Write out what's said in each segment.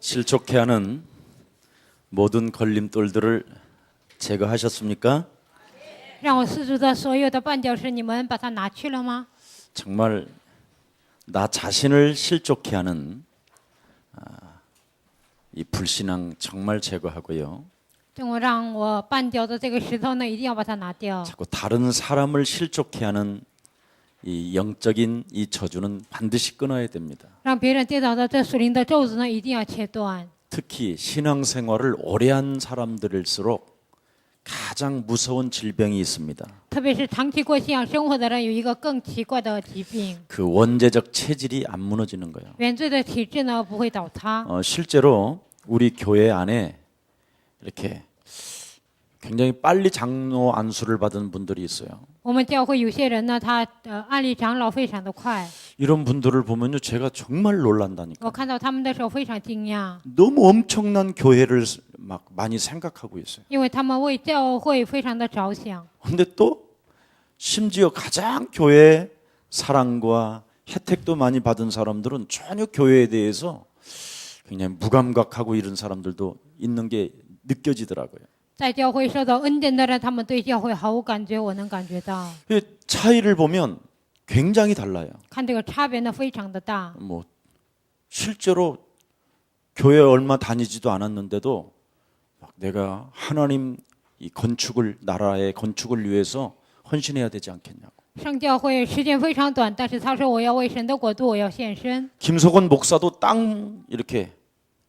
실족해 하는 모든 걸림돌들을 제거하셨습니까? 让我四周的所有的绊脚石，你们把它拿去了吗？ 정말 나 자신을 실족해 하는 이 불신앙 정말 제거하고요. 让我绊脚的这个石头呢，一定要把它拿掉。 자꾸 다른 사람을 실족해 하는 이 영적인 이 저주는 반드시 끊어야 됩니다. 让别人跌倒的这属灵的咒子呢，一定要切断。 특히 신앙생활을 오래 한 사람들일수록 가장 무서운 질병이 있습니다. 特别是长期过信仰生活的人，有一个更奇怪的疾病， 그 원죄적 체질이 안 무너지는 거예요. 原罪的体质呢不会倒塌。 실제로 우리 교회 안에 이렇게 굉장히 빨리 장로 안수를 받은 분들이 있어요. 我们教会有些人呢，他安利长老非常的快， 이런 분들을 보면요, 제가 정말 놀란다니까. 我看到他们的时候非常惊讶， 너무 엄청난 교회를 막 많이 생각하고 있어요. 因为他们为教会非常的着想。 근데 또 심지어 가장 교회 사랑과 혜택도 많이 받은 사람들은 전혀 교회에 대해서 그냥 무감각하고 이런 사람들도 있는 게 느껴지더라고요. 在教会受到恩典的人，他们对教会毫无感觉，我能感觉到。 이 차이를 보면 굉장히 달라요. 看这个差别呢，非常的大。 뭐 실제로 교회 얼마 다니지도 않았는데도 막 내가 하나님 이 건축을 나라의 건축을 위해서 헌신해야 되지 않겠냐고. 上教会时间非常短，但是他说我要为神的国度，我要献身。 김석원 목사도 땅 이렇게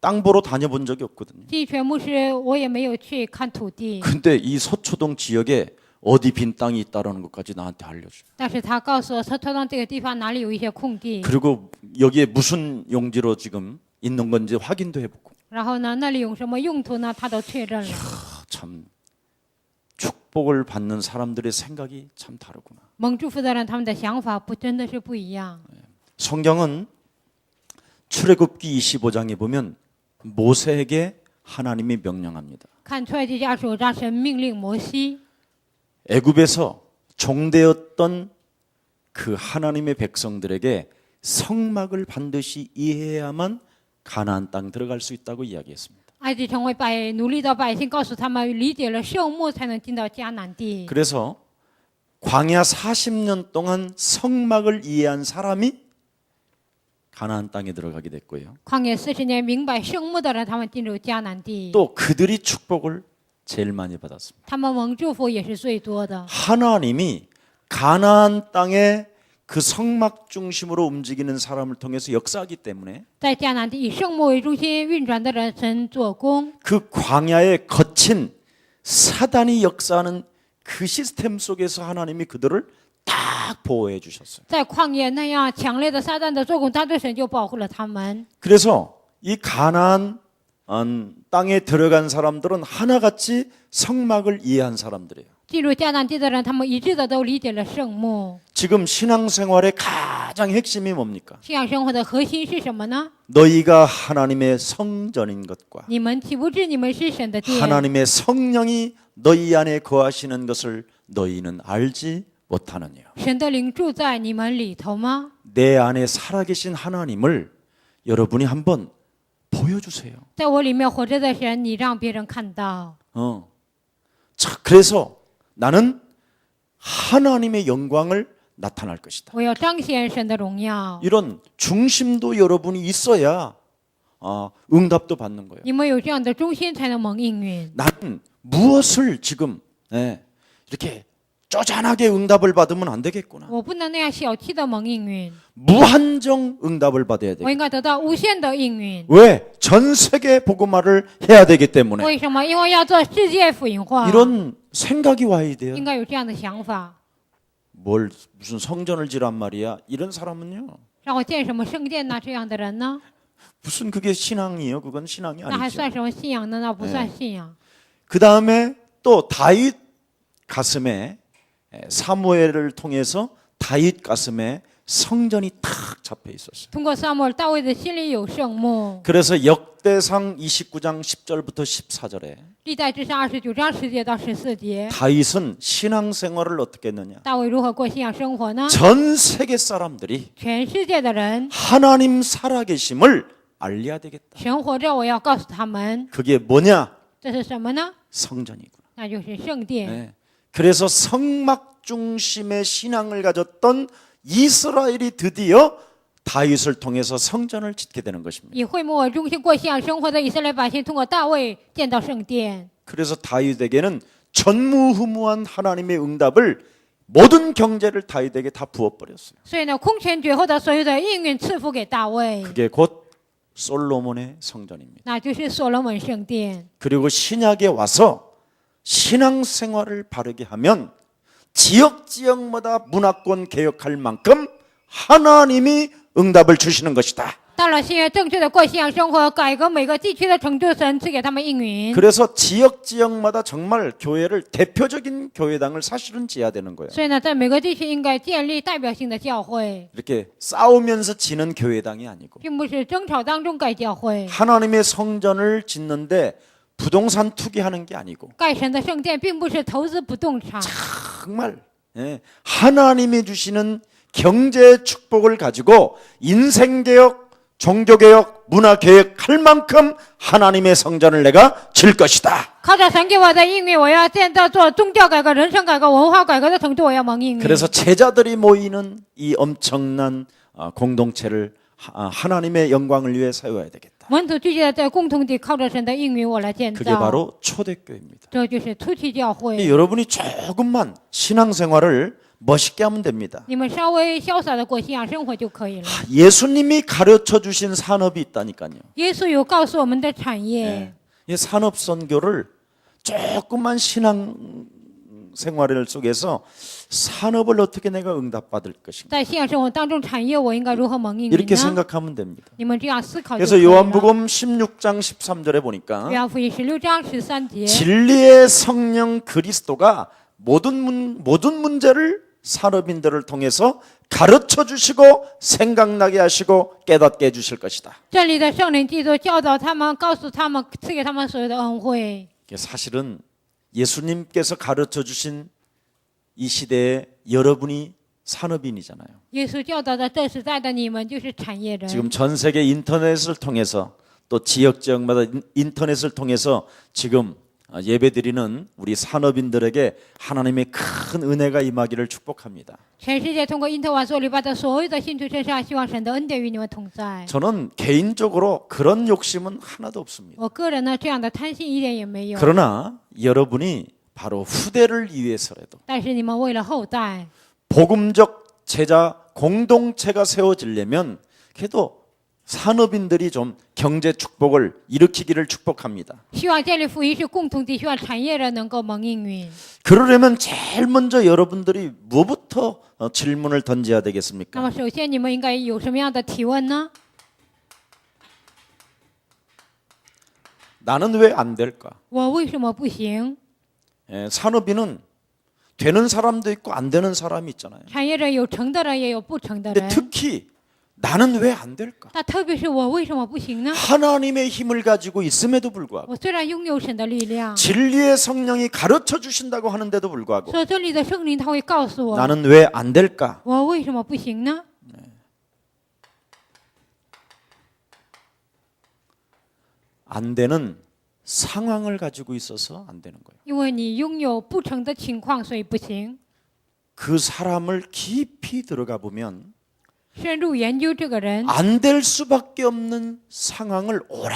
땅 보러 다녀본 적이 없거든요. 季全牧师我也没有去看土地， 근데 이 서초동 지역에 어디 빈 땅이 있다라는 것까지 나한테 알려줘요. 但是他告诉我，他特当这个地方哪里有一些空地， 그리고 여기에 무슨 용지로 지금 있는 건지 확인도 해보고. 然后呢，那里有什么用途呢？他都确认了。 참 축복을 받는 사람들의 생각이 참 다르구나. 蒙祝福的人，他们的想法不真的是不一样。 성경은 출애굽기 25장에 보면 모세에게 하나님이 명령합니다. 看出来记下25章，神命令摩西， 애굽에서 종되었던 그 하나님의 백성들에게 성막을 반드시 이해해야만 가나안 땅 들어갈 수 있다고 이야기했습니다. 埃及成为奴隶的百姓，告诉他们理解了圣幕，才能进到迦南地。 그래서 광야 40년 동안 성막을 이해한 사람이 가나안 땅에 들어가게 됐고요. 旷野40年明白圣幕的人，他们进入迦南地， 또 그들이 축복을 제일 많이 받았습니다. 他们蒙祝福也是最多的。 하나님이 가나안 땅에 그 성막 중심으로 움직이는 사람을 통해서 역사하기 때문에 在迦南地以圣幕为中心运转的人，神做工。 그 광야에 거친 사단이 역사하는 그 시스템 속에서 하나님이 그들을 딱 보호해 주셨어요. 在旷野那样强烈的撒旦的做工当中，神就保护了他们。 그래서 이 가나안 땅에 들어간 사람들은 하나같이 성막을 이해한 사람들이에요. 进入迦南地的人，他们一致的都理解了圣幕。 지금 신앙생활의 가장 핵심이 뭡니까? 信仰生活的核心是什么呢？ 너희가 하나님의 성전인 것과 你们岂不知你们是神的殿？ 하나님의 성령이 너희 안에 거하시는 것을 너희는 알지 못하느냐. 神的灵住在你们里头吗？ 내 안에 살아계신 하나님을 여러분이 한번 보여주세요. 在我里面活着的神，你让别人看到。 자, 그래서 나는 하나님의 영광을 나타날 것이다. 我要彰显神的荣耀。 이런 중심도 여러분이 있어야 응답도 받는 거예요. 你们有这样的中心，才能蒙应允。 나는 무엇을 지금 이렇게 쪼잔하게 응답을 받으면 안 되겠구나. 我不能那样小气的蒙应允， 무한정 응답을 받아야 돼. 我应该得到无限的应允。 왜? 전 세계 복음화를 해야 되기 때문에. 为什么？因为要做世界福音化， 이런 생각이 와야 돼요. 应该有这样的想法。 무슨 성전을 지란 말이야. 이런 사람은요. 让我建什么圣殿呢？这样的人呢？ 무슨 그게 신앙이에요? 그건 신앙이 那还 아니죠. 算什么信仰呢？那不算信仰。 그다음에 또 다윗 가슴에 사무엘을 통해서 다윗 가슴에 성전이 탁 잡혀 있었어요. 通过撒母耳，大卫的心里有圣幕。 그래서 역대상 29장 10절부터 14절에 历代志上29章10节到14节， 다윗은 신앙생활을 어떻게 했느냐? 大卫如何过信仰生活呢？ 전 세계 사람들이 全世界的人 하나님 살아계심을 알려야 되겠다. 生活着我要告诉他们， 그게 뭐냐? 这是什么呢？ 성전이구나. 那就是圣殿。 네. 그래서 성막 중심의 신앙을 가졌던 이스라엘이 드디어 다윗을 통해서 성전을 짓게 되는 것입니다. 以会幕为中心过信仰生活的以色列百姓，通过大卫建造圣殿。 그래서 다윗에게는 전무후무한 하나님의 응답을 모든 경제를 다윗에게 다 부어버렸어요. 所以呢，空前绝后的所有的应允赐福给大卫， 그게 곧 솔로몬의 성전입니다. 那就是所罗门圣殿。 그리고 신약에 와서 신앙생활을 바르게 하면 지역마다 문화권 개혁할 만큼 하나님이 응답을 주시는 것이다. 到了新约，正确的过信仰生活，改革每个地区的程度，神赐给他们应允。 그래서 지역마다 정말 교회를 대표적인 교회당을 사실은 지어야 되는 거예요. 所以呢，在每个地区应该建立代表性的教会， 이렇게 싸우면서 지는 교회당이 아니고 并不是争吵当中盖教会。 하나님의 성전을 짓는데 부동산 투기하는 게 아니고 盖神的圣殿，并不是投资不动产， 정말 하나님이 주시는 경제 축복을 가지고 인생개혁, 종교개혁, 문화개혁 할 만큼 하나님의 성전을 내가 질 것이다. 靠着神给我的应允，我要建造做宗教改革、人生改革、文化改革的程度，我要蒙应允。 그래서 제자들이 모이는 이 엄청난 공동체를 하나님의 영광을 위해 세워야 되겠다. 门徒聚集在共同地，靠着神的应允，我来建 그게 造。 바로 초대교회입니다. 这就是初期教会。 여러분이 조금만 신앙생활을 멋있게 하면 됩니다. 你们稍微潇洒的过信仰生活就可以了。 예수님이 가르쳐 주신 산업이 있다니까요. 耶稣有告诉我们的产业， 이 산업 선교를 조금만 신앙 생활을 속에서 산업을 어떻게 내가 응답받을 것인가 在信仰生活当中，产业我应该如何蒙应允 이렇게 呢？ 생각하면 됩니다. 你们这样思考就可以 그래서 了。 요한복음 16장 13절에 보니까 约翰福音16章13节， 진리의 성령 그리스도가 모든 문제를 산업인들을 통해서 가르쳐 주시고 생각나게 하시고 깨닫게 해 주실 것이다. 这里的圣灵基督教导他们，告诉他们，赐给他们所有的恩惠。 사실은 예수님께서 가르쳐 주신 이 시대에 여러분이 산업인이잖아요. 耶稣教导的这时代的你们就是产业人。 지금 전 세계 인터넷을 통해서 또 지역마다 인터넷을 통해서 지금 예배드리는 우리 산업인들에게 하나님의 큰 은혜가 임하기를 축복합니다. 全世界通过因特网所礼拜的所有的信徒身上，希望神的恩典与你们同在。 저는 개인적으로 그런 욕심은 하나도 없습니다. 我个人呢，这样的贪心一点也没有。 그러나 여러분이 바로 후대를 위해서라도 但是你们为了后代， 복음적 제자 공동체가 세워지려면 그래도 산업인들이 좀 경제 축복을 일으키기를 축복합니다. 希望建立福音是共同体，希望产业人能够蒙应允。 그러려면 제일 먼저 여러분들이 뭐부터 질문을 던져야 那 되겠습니까? 么，首先你们应该有什么样的提问呢？ 나는 왜 안 될까? 我为什么不行？ 산업인은 되는 사람도 있고 안 되는 사람이 있잖아요. 产业人有成的人，也有不成的 근데 人。 특히 나는 왜 안 될까? 那特别是我为什么不行呢？ 하나님의 힘을 가지고 있음에도 불구하고 我虽然拥有神的力量， 진리의 성령이 가르쳐 주신다고 하는데도 불구하고 说这里的圣灵他会告诉我， 나는 왜 안 될까? 我为什么不行呢？ 안 되는 상황을 가지고 있어서 안 되는 거예요. 因为你拥有不成的情况，所以不行。 그 사람을 깊이 들어가 보면 深入研究这个人， 안 될 수밖에 없는 상황을 오래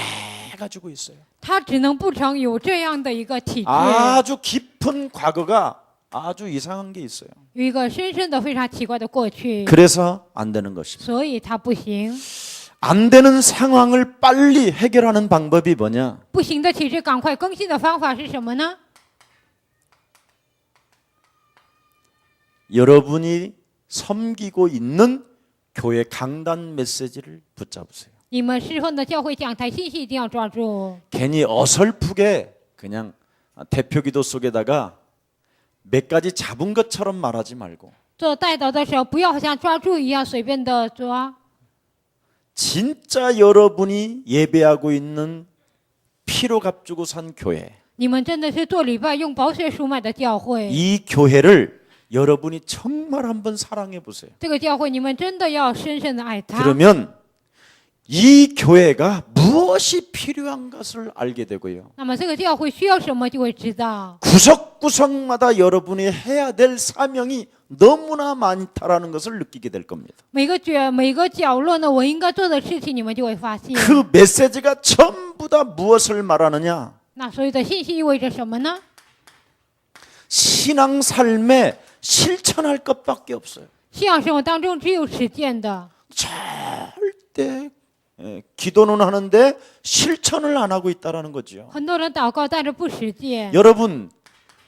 가지고 있어요. 他只能不成，有这样的一个体质， 아주 깊은 과거가 아주 이상한 게 있어요. 有一个深深的、非常奇怪的过去， 그래서 안 되는 것입니다. 所以他不行。 안 되는 상황을 빨리 해결하는 방법이 뭐냐? 不行的体质赶快更新的方法是什么呢？ 여러분이 섬기고 있는 교회 강단 메시지를 붙잡으세요. 你们侍奉的教会讲台信息一定要抓住， 괜히 어설프게 그냥 대표기도 속에다가 몇 가지 잡은 것처럼 말하지 말고 做带导的时候不要好像抓住一样随便的抓。 진짜 여러분이 예배하고 있는 피로 값주고 산 교회 你们真的是做礼拜用宝血赎买的教会， 이 교회를 여러분이 정말 한번 사랑해 보세요. 这个教会你们真的要深深的爱它。 그러면 이 교회가 무엇이 필요한 것을 알게 되고요. 那么这个教会需要什么就会知道。 구석구석마다 여러분이 해야 될 사명이 너무나 많다라는 것을 느끼게 될 겁니다. 每个角落呢，我应该做的事情，你们就会发现。 그 메시지가 전부 다 무엇을 말하느냐? 那所有的信息意味着什么呢？ 신앙 삶에 실천할 것밖에 없어요. 信仰生活当中只有实践的， 절대 기도는 하는데 실천을 안 하고 있다라는 거죠. 很多人祷告但是不实践。 여러분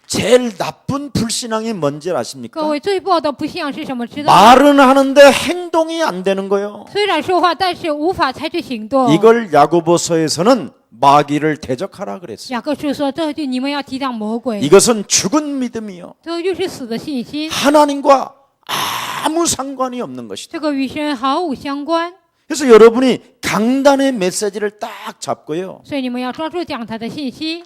제일 나쁜 불신앙이 뭔지 各 아십니까? 位最不好的不信仰是什么？知道吗？ 말은 하는데 행동이 안 되는 거예요. 虽然说话，但是无法采取行动。 이걸 야고보서에서는 마귀를 대적하라 그랬어요. 雅各书说，这就你们要抵挡魔鬼， 이것은 죽은 믿음이요. 这就是死的信心， 하나님과 아무 상관이 없는 것이다. 这个与神毫无相关。 그래서 여러분이 강단의 메시지를 딱 잡고요. 所以你们要抓住讲台的信息，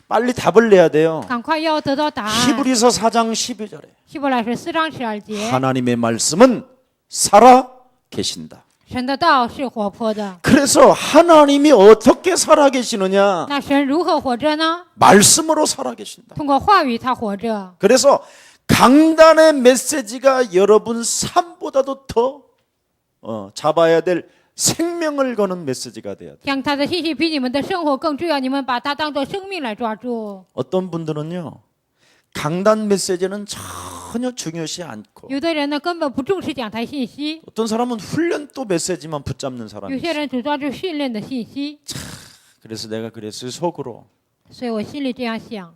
빨리 답을 내야 돼요. 赶快要得到答案。 히브리서 4장 12절에 希伯来书4章12节， 하나님의 말씀은 살아 계신다. 神的道是活泼的。 그래서 하나님이 어떻게 살아 계시느냐? 那神如何活着呢？ 말씀으로 살아 계신다. 通过话语他活着。 그래서 강단의 메시지가 여러분 삶보다도 더 잡아야 될 생명을 거는 메시지가 돼야 돼. 讲他的信息比你们的生活更重要，你们把它当作生命来抓住。 어떤 분들은요. 강단 메시지는 전혀 중요시 않고 有的人呢根本不重视讲台信息， 어떤 사람은 훈련 또 메시지만 붙잡는 有 사람이 些 있어요. 人只抓住训练的信息。 그래서 내가 그랬어요. 속으로 所以我心里这样想：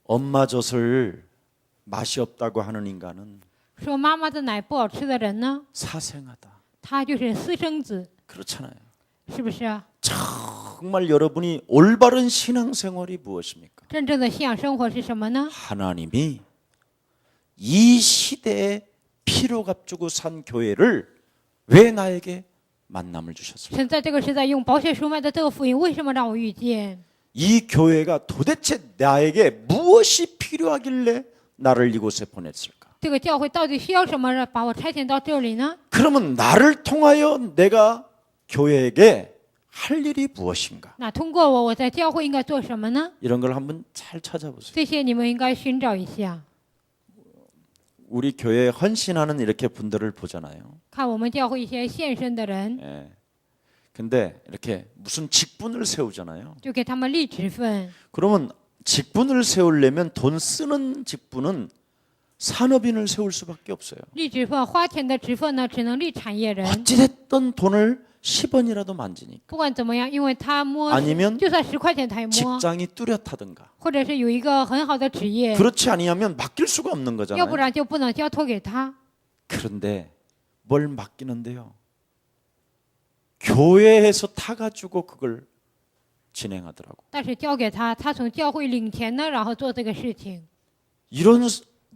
엄마 젖을 맛이 없다고 하는 인간은 说妈妈的奶不好吃的人呢， 사생하다. 他就是私生子， 그렇잖아요. 是不是啊？ 정말 여러분이 올바른 신앙생활이 무엇입니까? 真正的信仰生活是什么呢？ 하나님이 이 시대에 피로 값주고 산 교회를 왜 나에게 만남을 주셨을까? 神在这个时代用宝血赎买的这个福音，为什么让我遇见？ 이 교회가 도대체 나에게 무엇이 필요하길래 나를 이곳에 보냈을까? 这个教会到底需要什么，把我差遣到这里呢？ 그러면 나를 통하여 내가 교회에게 할 일이 무엇인가? 那通过我，我在教会应该做什么呢？ 이런 걸 한번 잘 찾아보세요. 这些你们应该寻找一下。 우리 교회에 헌신하는 이렇게 분들을 보잖아요. 看我们教会一些献身的人， 예. 근데 이렇게 무슨 직분을 세우잖아요. 就给他们立职分。 그러면 직분을 세우려면 돈 쓰는 직분은 산업인을 세울 수밖에 없어요. 立职分花钱的职分呢，只能立产业人。 어찌됐든 돈을 10원이라도 만지니까 不管怎么样，因为他摸， 아니면 就算10块钱他也摸， 직장이 뚜렷하든가 或者是有一个很好的职业， 그렇지 아니하면 맡길 수가 없는 要 거잖아요. 不然就不能交托给他。 그런데 뭘 맡기는데요? 교회에서 타가지고 그걸 진행하더라고. 但是交给他，他从教会领钱呢，然后做这个事情。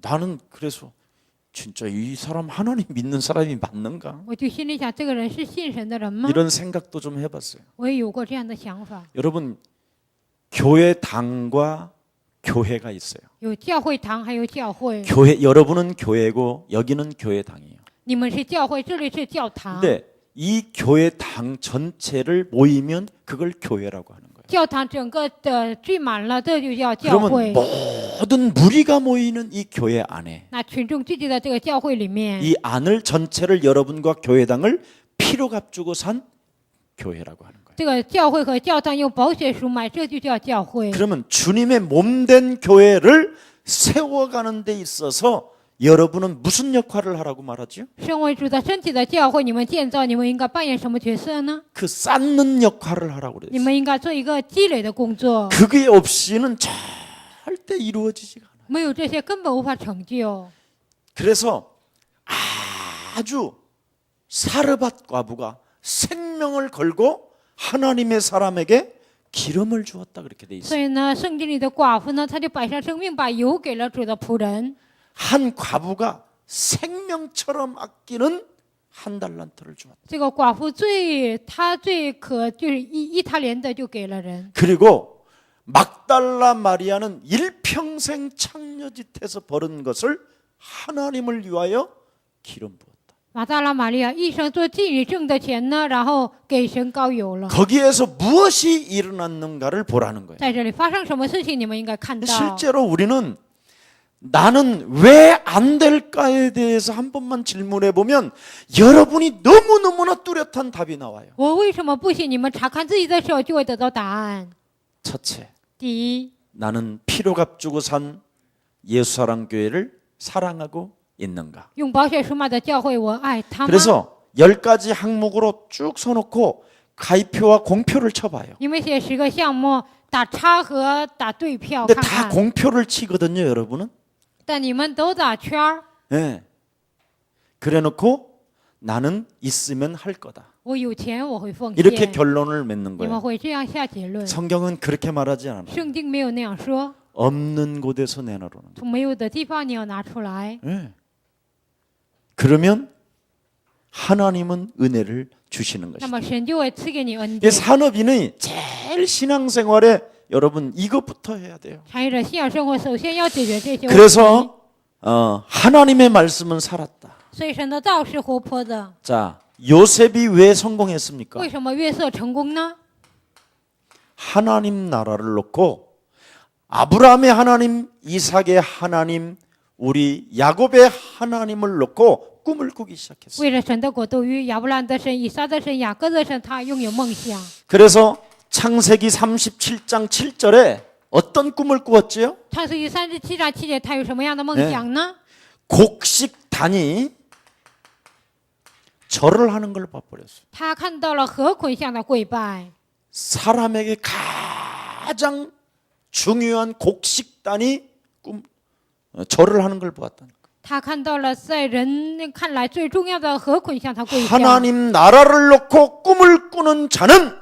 나는 그래서 진짜 이 사람 하나님 믿는 사람이 맞는가? 我就心里想，这个人是信神的人吗？ 이런 생각도 좀 해봤어요. 我也有过这样的想法。 여러분 교회 당과 교회가 있어요. 有教会堂，还有教会。 여러분은 교회고 여기는 교회 당이에요. 你们是教会，这里是教堂。 근데 이 교회 당 전체를 모이면 그걸 교회라고 하는 거예요. 教堂整个的聚满了，这就叫教 그러면 会。 모든 무리가 모이는 이 교회 안에 那群众聚集在这个教会里面， 이 안을 전체를 여러분과 교회당을 피로 값주고 산 교회라고 하는 거예요. 这个教会和教堂用宝血赎买，这就叫教会。 그러면 주님의 몸된 교회를 세워가는 데 있어서 여러분은 무슨 역할을 하라고 말하죠? 身为主的身体的教会，你们建造，你们应该扮演什么角色呢？ 그 쌓는 역할을 하라고 你 그랬어요. 们应该做一个积累的工作， 그게 없이는 절대 이루어지지가 않아요. 没有这些根本无法成就。 그래서 아주 사르밧 과부가 생명을 걸고 하나님의 사람에게 기름을 주었다 그렇게 돼 所 있어요. 以呢，圣经里的寡妇呢，她就摆上生命，把油给了主的仆人。 한 과부가 생명처럼 아끼는 한 달란트를 주었다. 这个寡妇她最就是一他连的就给了人。 그리고 막달라 마리아는 일평생 창녀짓해서 벌은 것을 하나님을 위하여 기름 부었다. 马大拉玛利亚一生做妓女挣的钱呢，然后给神膏油了。 거기에서 무엇이 일어났는가를 보라는 거예요. 在这里发生什么事情，你们应该看到。 실제로 우리는 나는 왜 안 될까에 대해서 한 번만 질문해 보면 여러분이 너무너무나 뚜렷한 답이 나와요. 我为什么不行？你们查看自己的时候就会得到答案。 첫째, 第一， 나는 피로값 주고 산 예수사랑교회를 사랑하고 있는가? 用宝血赎买的教会，我爱他吗？ 그래서 10가지 항목으로 쭉 써놓고 가입표와 공표를 쳐봐요. 你们写10个项目，打叉和打对票 근데 看 다 看。 공표를 치거든요, 여러분은. 但你们都打圈儿， 네. 그래놓고 나는 있으면 할 거다. 我有钱我会奉 이렇게 献。 결론을 맺는 你们 거예요. 会这样下结论。 성경은 그렇게 말하지 않아요. 圣经没有那样说， 없는 곳에서 내놓으라는. 从没有的地方你要拿出来。 네. 그러면 하나님은 은혜를 주시는 那 것이죠. 么神就会赐给你恩 이 典。 산업인이 제일 신앙생활에 여러분 이것부터 해야 돼요. 参与者信仰生活，首先要解决这些问题。 그래서 하나님의 말씀은 살았다. 所以神的道是活泼的。 자, 요셉이 왜 성공했습니까? 为什么约瑟成功呢？ 하나님 나라를 놓고 아브라함의 하나님, 이삭의 하나님, 우리 야곱의 하나님을 놓고 꿈을 꾸기 시작했어요. 为了神的国度与亚伯兰的神、以撒的神、雅各的神，他拥有梦想。 그래서 창세기 37장 7절에 어떤 꿈을 꾸었지요? 创世纪37章7节，他有什么样的梦想呢？ 곡식단이 절을 하는 걸 봐버렸어요. 他看到了河捆向的跪拜。 사람에게 가장 중요한 곡식단이 절을 하는 걸 보았다는 거예요. 他看到了在人看来最重要的河捆向他跪下。 하나님 나라를 놓고 꿈을 꾸는 자는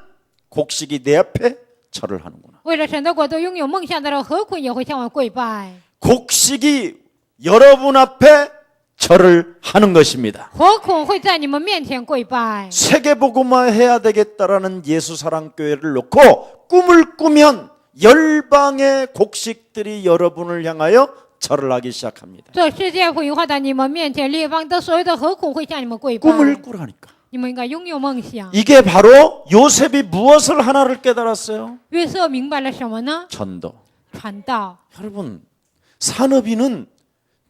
곡식이 내 앞에 절을 하는구나. 为了神的国度拥有梦想的人，河捆也会向我跪拜。 곡식이 여러분 앞에 절을 하는 것입니다. 河捆会在你们面前跪拜。 세계복음화 해야 되겠다라는 예수사랑교회를 놓고 꿈을 꾸면 열방의 곡식들이 여러분을 향하여 절을 하기 시작합니다. 做世界福音化在你们面前，列邦的所有的河捆会向你们跪拜。 꿈을 꾸라니까. 你们应该拥有梦想。 이게 바로 요셉이 무엇을 하나를 깨달았어요? 约瑟明白了什么呢？ 전도. 传道。 여러분, 산업인은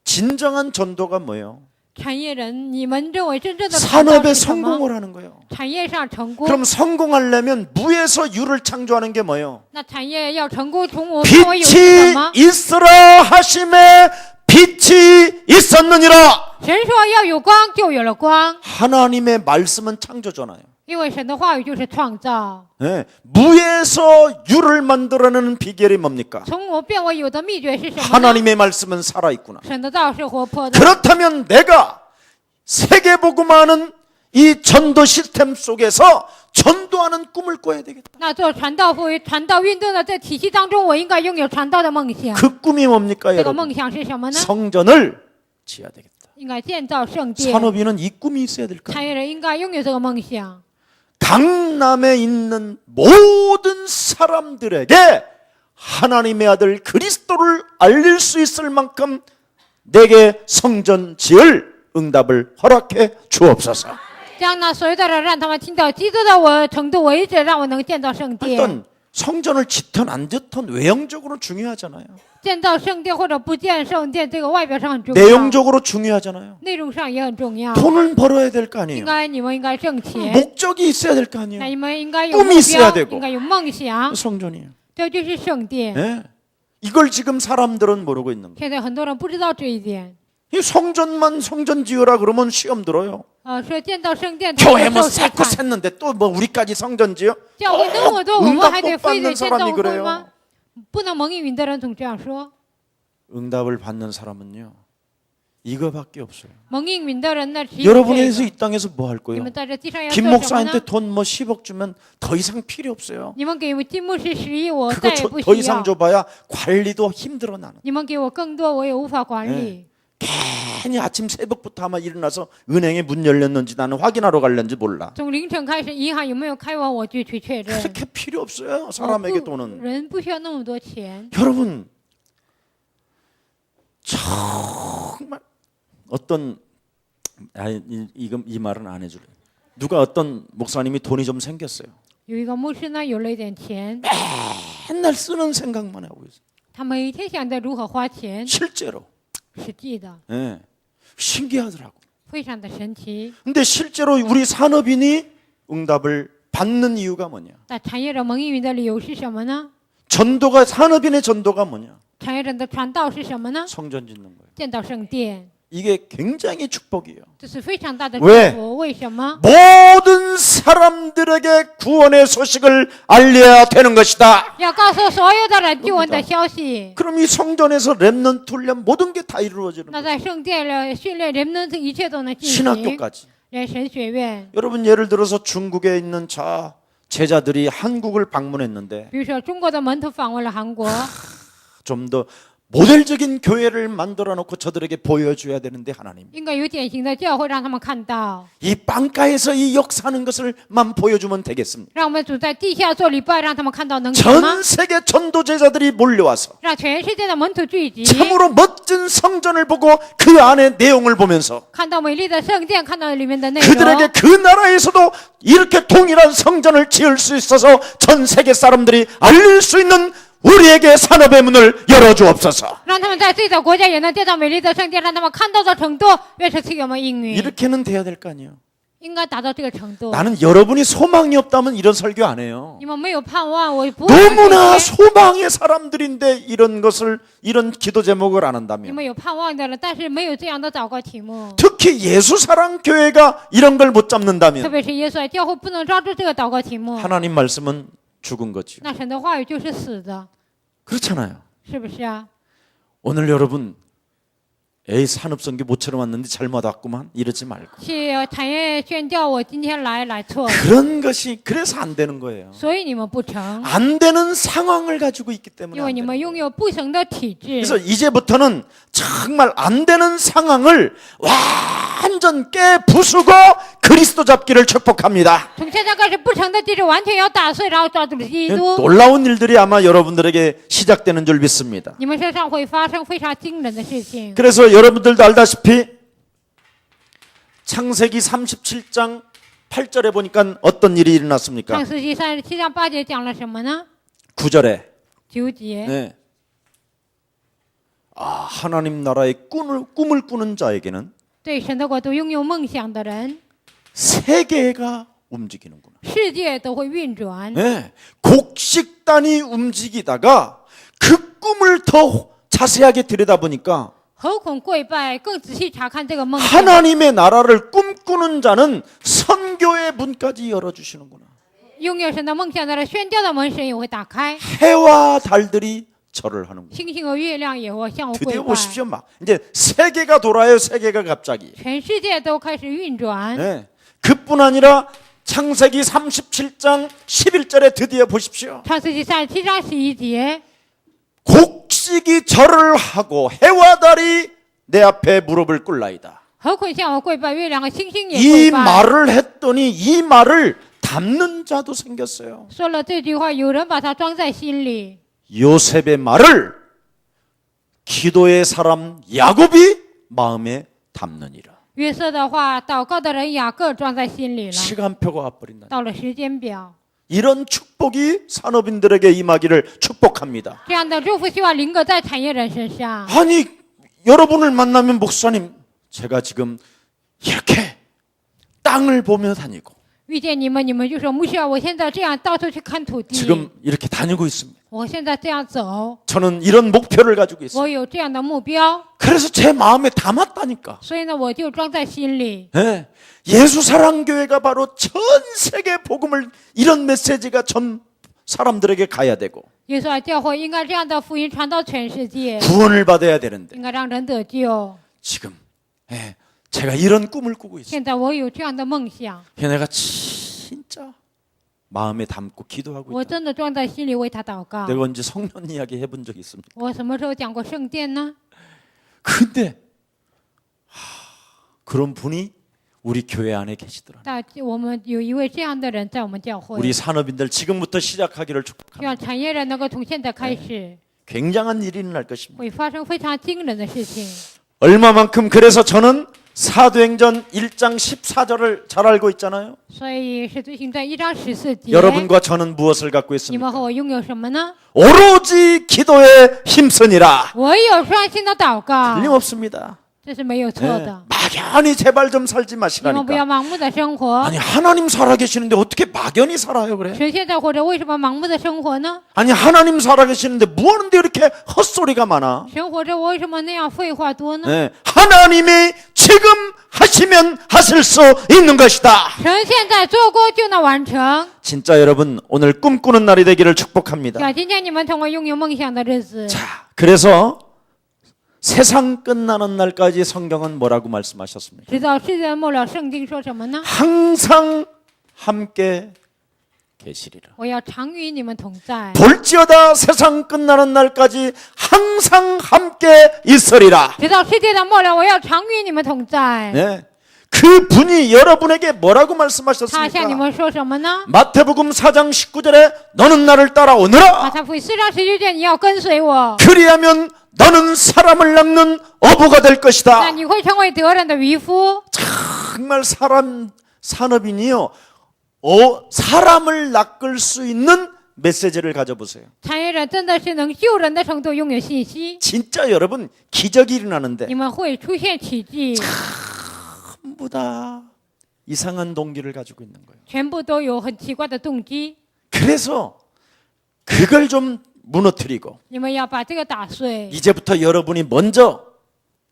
진정한 전도가 뭐예요? 产业人，你们认为真正的传道 산업에 是什么？ 성공을 하는 거예요. 产业上成功。 그럼 성공하려면 무에서 유를 창조하는 게 뭐예요? 那产业要成功，从我从我有是 빛이 什么？ 있으라 하심에 빛이 있었느니라. 神说要有光，就有了光。 하나님의 말씀은 창조잖아요. 因为神的话语就是创造。 네. 무에서 유를 만들어내는 비결이 뭡니까? 从我变为有的秘诀是什么呢？ 하나님의 말씀은 살아있구나. 神的道是活泼的。 그렇다면 내가 세계복음화하는 이 전도 시스템 속에서 전도하는 꿈을 꿔야 되겠다. 那做传道福音、传道运动的这体系当中，我应该拥有传道的梦想。 그 꿈이 뭡니까 这个 여러분? 梦想是什么呢？ 성전을 지어야 되겠다. 应该建造圣殿。 산업인은 이 꿈이 있어야 될 거예요. 产业人应该拥有这个梦想。 강남에 있는 모든 사람들에게 하나님의 아들 그리스도를 알릴 수 있을 만큼 내게 성전 지을 응답을 허락해 주옵소서. 这样呢，所有的人让他们听到基督的我程度为止，让我能建造圣殿。 일단 성전을 짓든 안 짓든 외형적으로 중요하잖아요. 建造圣殿或者不建圣殿，这个外表上很重要， 내용적으로 중요하잖아요. 内容上也很重要。 돈을 벌어야 될 거 应 아니에요. 该你们应该挣钱， 목적이 있어야 될 거 那 아니에요. 你们应该有 꿈이 目 있어야 标， 되고 应该有梦想， 성전이에요. 这就是圣殿。 네. 이걸 지금 사람들은 모르고 있는 거예요. 现在很多人不知道这一点。 이 성전만 성전 지으라 그러면 시험 들어요. 说建造圣殿，他们 교회 뭐 受试 쌓고 探。 샜는데 또 뭐 우리까지 성전 지어? 教会那么多，我们还得 응답 못 非得 받는 建造 사람이 会 그래요. 吗？不能蒙应允的人总这样说。 응답을 받는 사람은요. 이거밖에 없어요. 蒙应允的人呢，只有这 여러분에서 个。 이 땅에서 뭐 할 你 거예요? 们在这地上要 김 做什么呢 목사한테 ？ 돈 뭐 10억 주면 더 이상 필요 없어요. 你们给我金牧师11亿，我 그거 再也不 더 需 이상 要。 줘봐야 관리도 힘들어 나는. 你们给我更多，我也无法管理。 괜히 아침 새벽부터 아마 일어나서 은행에 문 열렸는지 나는 확인하러 갈는지 몰라. 从凌晨开始，银行有没有开完，我就去确认。 그렇게 필요 없어요. 사람에게 돈은. 人不需要那么多钱。 여러분 정말 어떤 이 말은 안 해줄래. 누가 어떤 목사님이 돈이 좀 생겼어요. 有一个牧师呢，有了一点钱， 맨날 쓰는 생각만 하고 있어요. 他每一天想着如何花钱， 실제로. 实际的， 예. 신기하더라고. 非常的神奇。 근데 실제로 우리 산업인이 응답을 받는 이유가 뭐냐? 那产业者蒙应允的理由是什么呢？ 전도가 산업인의 전도가 뭐냐? 产业者的传道是什么呢？ 성전 짓는 거예요. 建造圣殿， 이게 굉장히 축복이에요. 这是非常大的祝 왜 福。为什么？ 모든 사람들에게 구원의 소식을 알려야 되는 것이다. 要告诉所有的人救恩的消息。 그럼 이 성전에서 렘넌트 훈련 모든 게 다 이루어지는 那 거예요. 在圣殿里训练人们，一切都能进行。 신학교까지. 连神学院， 여러분 예를 들어서 중국에 있는 자 제자들이 한국을 방문했는데 比如说中国的门徒访问了韩国， 좀 더 모델적인 교회를 만들어 놓고 저들에게 보여줘야 되는데 하나님 应该有典型的教会让他们看到。 이 빵가에서 이 역사하는 것을만 보여주면 되겠습니까? 让我们主在地下做礼拜，让他们看到能行吗？ 전 세계 전도 제자들이 몰려와서 让全世界的门徒聚集， 참으로 멋진 성전을 보고 그 안의 내용을 보면서 看到美丽的圣殿，看到里面的内 그들에게 容， 그 나라에서도 이렇게 동일한 성전을 지을 수 있어서 전 세계 사람들이 알릴 수 있는 우리에게 산업의 문을 열어주옵소서. 让他们在自己的国家也能建造美丽的圣殿，让他们看到的程度，越是赐我们应允， 이렇게는 돼야 될 거 아니에요. 应该达到这个程度。 나는 여러분이 소망이 없다면 이런 설교 안 해요. 你们没有盼望，我不会说 너무나 这些。 소망의 사람들인데 이런 기도 제목을 안 你 한다면 们有盼望的人，但是没有这样的祷告题目， 특히 예수사랑교회가 이런 걸 못 特 잡는다면 别是耶稣爱教会不能抓住这个祷告题目， 하나님 말씀은 죽은 거지요. 那神的话语就是死的， 그렇잖아요. 是不是啊？ 오늘 여러분 에이 산업선교 모처럼 왔는데 잘못 왔구만 이러지 말고 去产业宣教，我今天来错了， 그런 것이 그래서 안 되는 거예요. 所以你们不成， 안 되는 상황을 가지고 있기 때문에 因 안 为你 되는 们 거예요. 拥有不成的体质。 그래서 이제부터는 정말 안 되는 상황을 완전 깨 부수고 그리스도 잡기를 축복합니다. 从现在开始，不成的体质完全要打碎，然后抓住基督。 놀라운 일들이 아마 여러분들에게 시작되는 줄 믿습니다. 你们身上会发生非常惊人的事情。 그래서 여러분들도 알다시피 창세기 37장 8절에 보니까 어떤 일이 일어났습니까? 创世纪37章8节讲了什么呢？ 9절에 9节， 네. 하나님 나라의 꿈을 꾸는 자에게는 对神的国度拥有梦想的人， 세계가 움직이는구나. 世界都会运转。 네. 곡식단이 움직이다가 그 꿈을 더 자세하게 들여다보니까 何恐跪拜，更仔细查看这个梦想。 하나님의 나라를 꿈꾸는 자는 선교의 문까지 열어주시는구나. 拥有神的梦想的人，宣教的门神也会打开， 해와 달들이 절을 하는구나. 星星和月亮也会向我跪 드디어 拜。 보십시오. 막 이제 세계가 돌아요. 세계가 갑자기. 全世界都开始运转。 네. 그뿐 아니라 창세기 37장 11절에 드디어 보십시오. 创世纪37章11节， 곡식이 절을 하고 해와 달이 내 앞에 무릎을 꿇나이다. 何恐向我跪拜，月亮和星星也 이 跪拜。 말을 했더니 이 말을 담는 자도 생겼어요. 说了这句话，有人把它装在心里。 요셉의 말을 기도의 사람 야곱이 마음에 담느니라. 约瑟的话，祷告的人雅各装在心里了。 시간표가 와버린다. 到了时间表， 이런 축복이 산업인들에게 임하기를 축복합니다. 这样的祝福希望临格在产业人身上。 아니 여러분을 만나면 목사님 제가 지금 이렇게 땅을 보며 다니고 遇见你们，你们就说牧师啊，我现在这样到处去看土地， 지금 이렇게 다니고 있습니다. 我现在这样走， 저는 이런 목표를 가지고 있어요. 我有这样的目标， 그래서 제 마음에 담았다니까. 所以呢，我就装在心里。 네. 예수사랑교회가 바로 전 세계 복음을 이런 메시지가 전 사람들에게 가야 되고 耶稣爱教会应该这样的福音传到全世界， 구원을 받아야 되는데 应该让人得救。 지금 제가 이런 꿈을 꾸고 있어요. 现在我有这样的梦想， 내가 진짜 마음에 담고 기도하고 我 있다. 真的装在心里为他祷告。 내가 언제 성년 이야기 해본 적이 있습니까? 我什么时候讲过圣殿呢？ 근데 그런 분이 우리 교회 안에 계시더라. 但我们有一位这样的人在我们教会， 우리 산업인들 지금부터 시작하기를 希 축복합니다. 望产业人能够从现在开始， 굉장한 일이 일어날 것입니다. 会发生非常惊人的事情。 얼마만큼 그래서 저는 사도행전 1장 14절을 잘 알고 있잖아요. 所以使徒行传1章14节， 여러분과 저는 무엇을 갖고 你 있습니까? 们和我拥有什么呢？ 오로지 기도에 힘쓰니라. 唯有专心的祷告， 틀림없습니다. 这是没有错 네. 的。 막연히 제발 좀 살지 你们不 마시라니까. 要盲目的生活。 아니 하나님 살아계시는데 어떻게 막연히 살아요 그래? 神现在活着，为什么盲目的生活呢？ 아니 하나님 살아계시는데 뭐하는데 이렇게 헛소리가 많아? 神活着，我为什么那样废话多呢？ 네. 하나님이 지금 하시면 하실 수 있는 것이다. 神现在做工就能完成。 진짜 여러분 오늘 꿈꾸는 날이 되기를 축복합니다. 愿今天你们成为拥有梦想的日子。 자, 그래서 세상 끝나는 날까지 성경은 뭐라고 말씀하셨습니까? 直到世界末了，圣经说什么呢？ 항상 함께 계시리라. 我要常与你们同在， 볼지어다 세상 끝나는 날까지 항상 함께 있으리라. 直到世界的末了，我要常与你们同在。 네. 그 분이 여러분에게 뭐라고 他向你 말씀하셨습니까? 们说什么呢？ 마태복음 4장 19절에 너는 나를 따라오너라. 马太福音4章19节，你要跟随我， 그리하면 너는 사람을 낚는 어부가 될 那 것이다. 你会成为得人的渔夫。 정말 사람 산업인이요. 사람을 낚을 수 있는 메시지를 가져보세요. 产业人真的是能救人的程度拥有信息， 진짜 여러분 기적이 일어나는데 你们会出现奇迹， 전부 다 이상한 동기를 가지고 있는 거예요. 全部都有很奇怪的动机。 그래서 그걸 좀 무너뜨리고 你们要把这个打碎。 이제부터 여러분이 먼저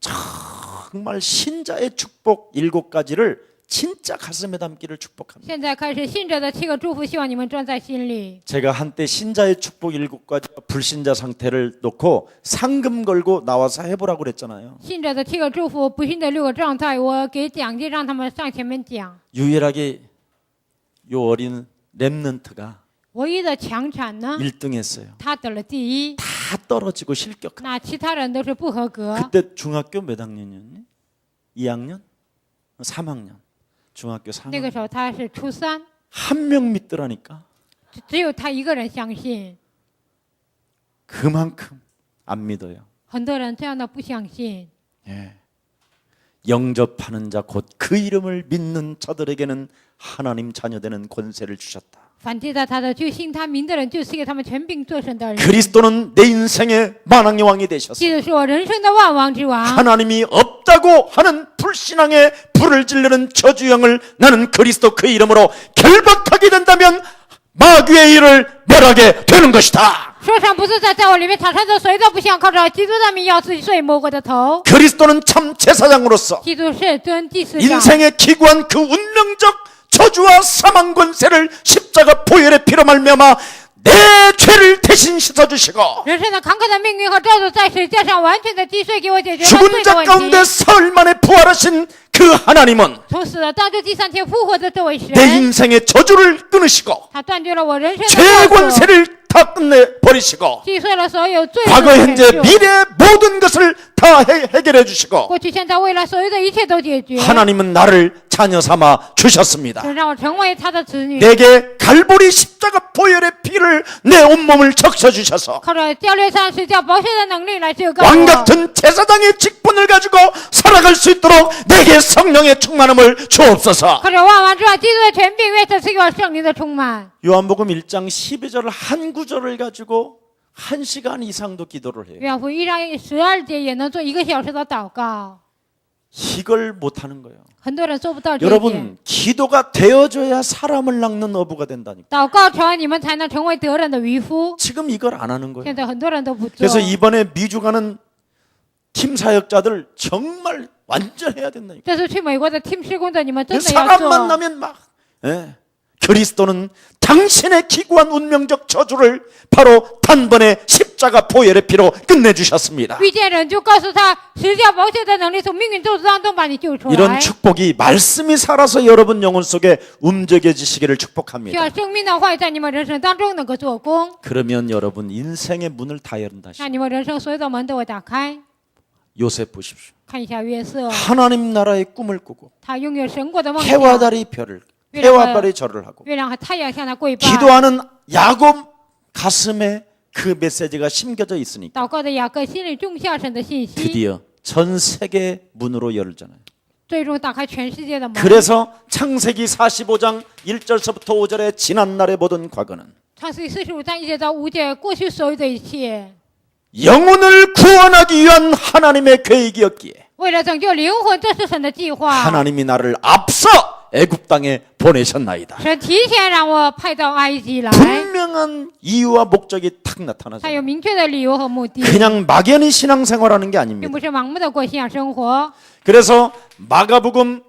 정말 신자의 축복 7가지를 진짜 가슴에 담기를 축복합니다. 现在开始，信者的7个祝福，希望你们装在心里。 제가 한때 신자의 축복 7가지와 불신자 상태를 놓고 상금 걸고 나와서 해보라고 그랬잖아요. 信者的7个祝福，不信的6个状态，我给奖金让他们上前面讲。 유일하게 요 어린 랩넌트가 唯一的强产呢， 1등했어요. 他得了第1， 다 떨어지고 실격. 那其他人都是不合格。 그때 중학교 몇 학년이었니? 2학년? 3학년. 중학교 那个 3학년. 时候他是初3， 한 명 믿더라니까. 只有他一个人相信， 그만큼 안 믿어요. 很多人这样的不相信。 예. 영접하는 자 곧 그 이름을 믿는 자들에게는 하나님 자녀되는 권세를 주셨다. 反接待他的，就信他名的人，就赐给他们权柄做神的人。 그리스도는 내 인생의 만왕의 왕이 되셨어. 记得是我人生的万王之王。 하나님이 없다고 하는 불신앙에 불을 지르는 저주형을 나는 그리스도 그 이름으로 결박하게 된다면 마귀의 일을 멸하게 되는 것이다. 说唱不是在我里面产生的，谁都不想靠着基督的名要自己碎魔鬼的头。 그리스도는 참 제사장으로서 基督是真祭司长， 인생의 기구한 그 운명적 저주와 사망 권세를 십자가 보혈의 피로 말미암아 내 죄를 대신 씻어주시고 人生的坎坷的命运和咒诅在十字架上完全的击碎，给我解决了 죽은 罪的 자 问题。 가운데 사흘 만에 부활하신 그 하나님은 从死了当中第3天复活的这位神， 내 인생의 저주를 끊으시고 他断绝了我人生的 죄 咒诅， 권세를 다 끝내버리시고 击碎了所有罪 과거 的 현재 权势。 미래 모든 것을 다 해결해 주시고 过去、现在、未来所有的一切都解决。 하나님은 나를 자녀 삼아 주셨습니다. 神让我成为他的子女， 내게 갈보리 십자가 보혈의 피를 내 온몸을 적셔 주셔서 靠着教略上十字架宝血的能力来救告 왕 我。 같은 제사장의 직분을 가지고 살아갈 수 있도록 내게 성령의 충만함을 주옵소서. 靠着万王之王基督的权柄，愿赐给我圣灵的充满。 요한복음 1장 12절을 한 구절을 가지고 1시간 이상도 기도를 해요. 约翰福音1章12节也能做1个小时的祷告， 이걸 못하는 거예요. 很多人做不到这一点。 여러분 기도가 되어져야 사람을 낚는 어부가 된다니까. 祷告成为你们才能成为得人的渔夫。 지금 이걸 안 하는 거예요. 现在很多人都不做。 그래서 이번에 미주 가는 팀 사역자들 정말 완전해야 된다니까. 这次去美国的 team 施工者，你们真的要 사람 做。 만나면 막 그리스도는 당신의 기구한 운명적 저주를 바로 단번에 십자가 보혈의 피로 끝내주셨습니다. 遇见人就告诉他，十字架宝血的能力从命运咒诅当中把你救出 이런 来。 축복이 말씀이 살아서 여러분 영혼 속에 움직여지시기를 需 축복합니다. 要生命的话语在你们人生当中能够做工， 그러면 여러분 인생의 문을 다 열은다. 那你们人生所有的门都会打开。 요셉 보십시오. 看一下约瑟， 하나님 나라의 꿈을 꾸고 他拥有神国的梦 해와 想， 달이 별을 해와 달이 절을 하고 月亮和太阳向他跪拜。 기도하는 야곱 가슴에 그 메시지가 심겨져 있으니까 祷告的雅各心里种下神的信息， 드디어 전 세계 문으로 열잖아요. 最终打开全世界的门。 그래서 창세기 45장 1절서부터 5절에 지난날의 모든 과거는 创世记45章1节到5节，过去所有的一切， 영혼을 구원하기 위한 하나님의 계획이었기에 为了拯救灵魂，这是神的计划。 하나님이 나를 앞서 애굽 땅에 보내셨나이다. 神提前让我派到埃及来， 분명한 이유와 목적이 탁 他 나타나죠. 有明确的理由和目的， 그냥 막연히 신앙생활하는 게 并 아닙니다. 不是盲目的过信仰生活。 그래서 마가복음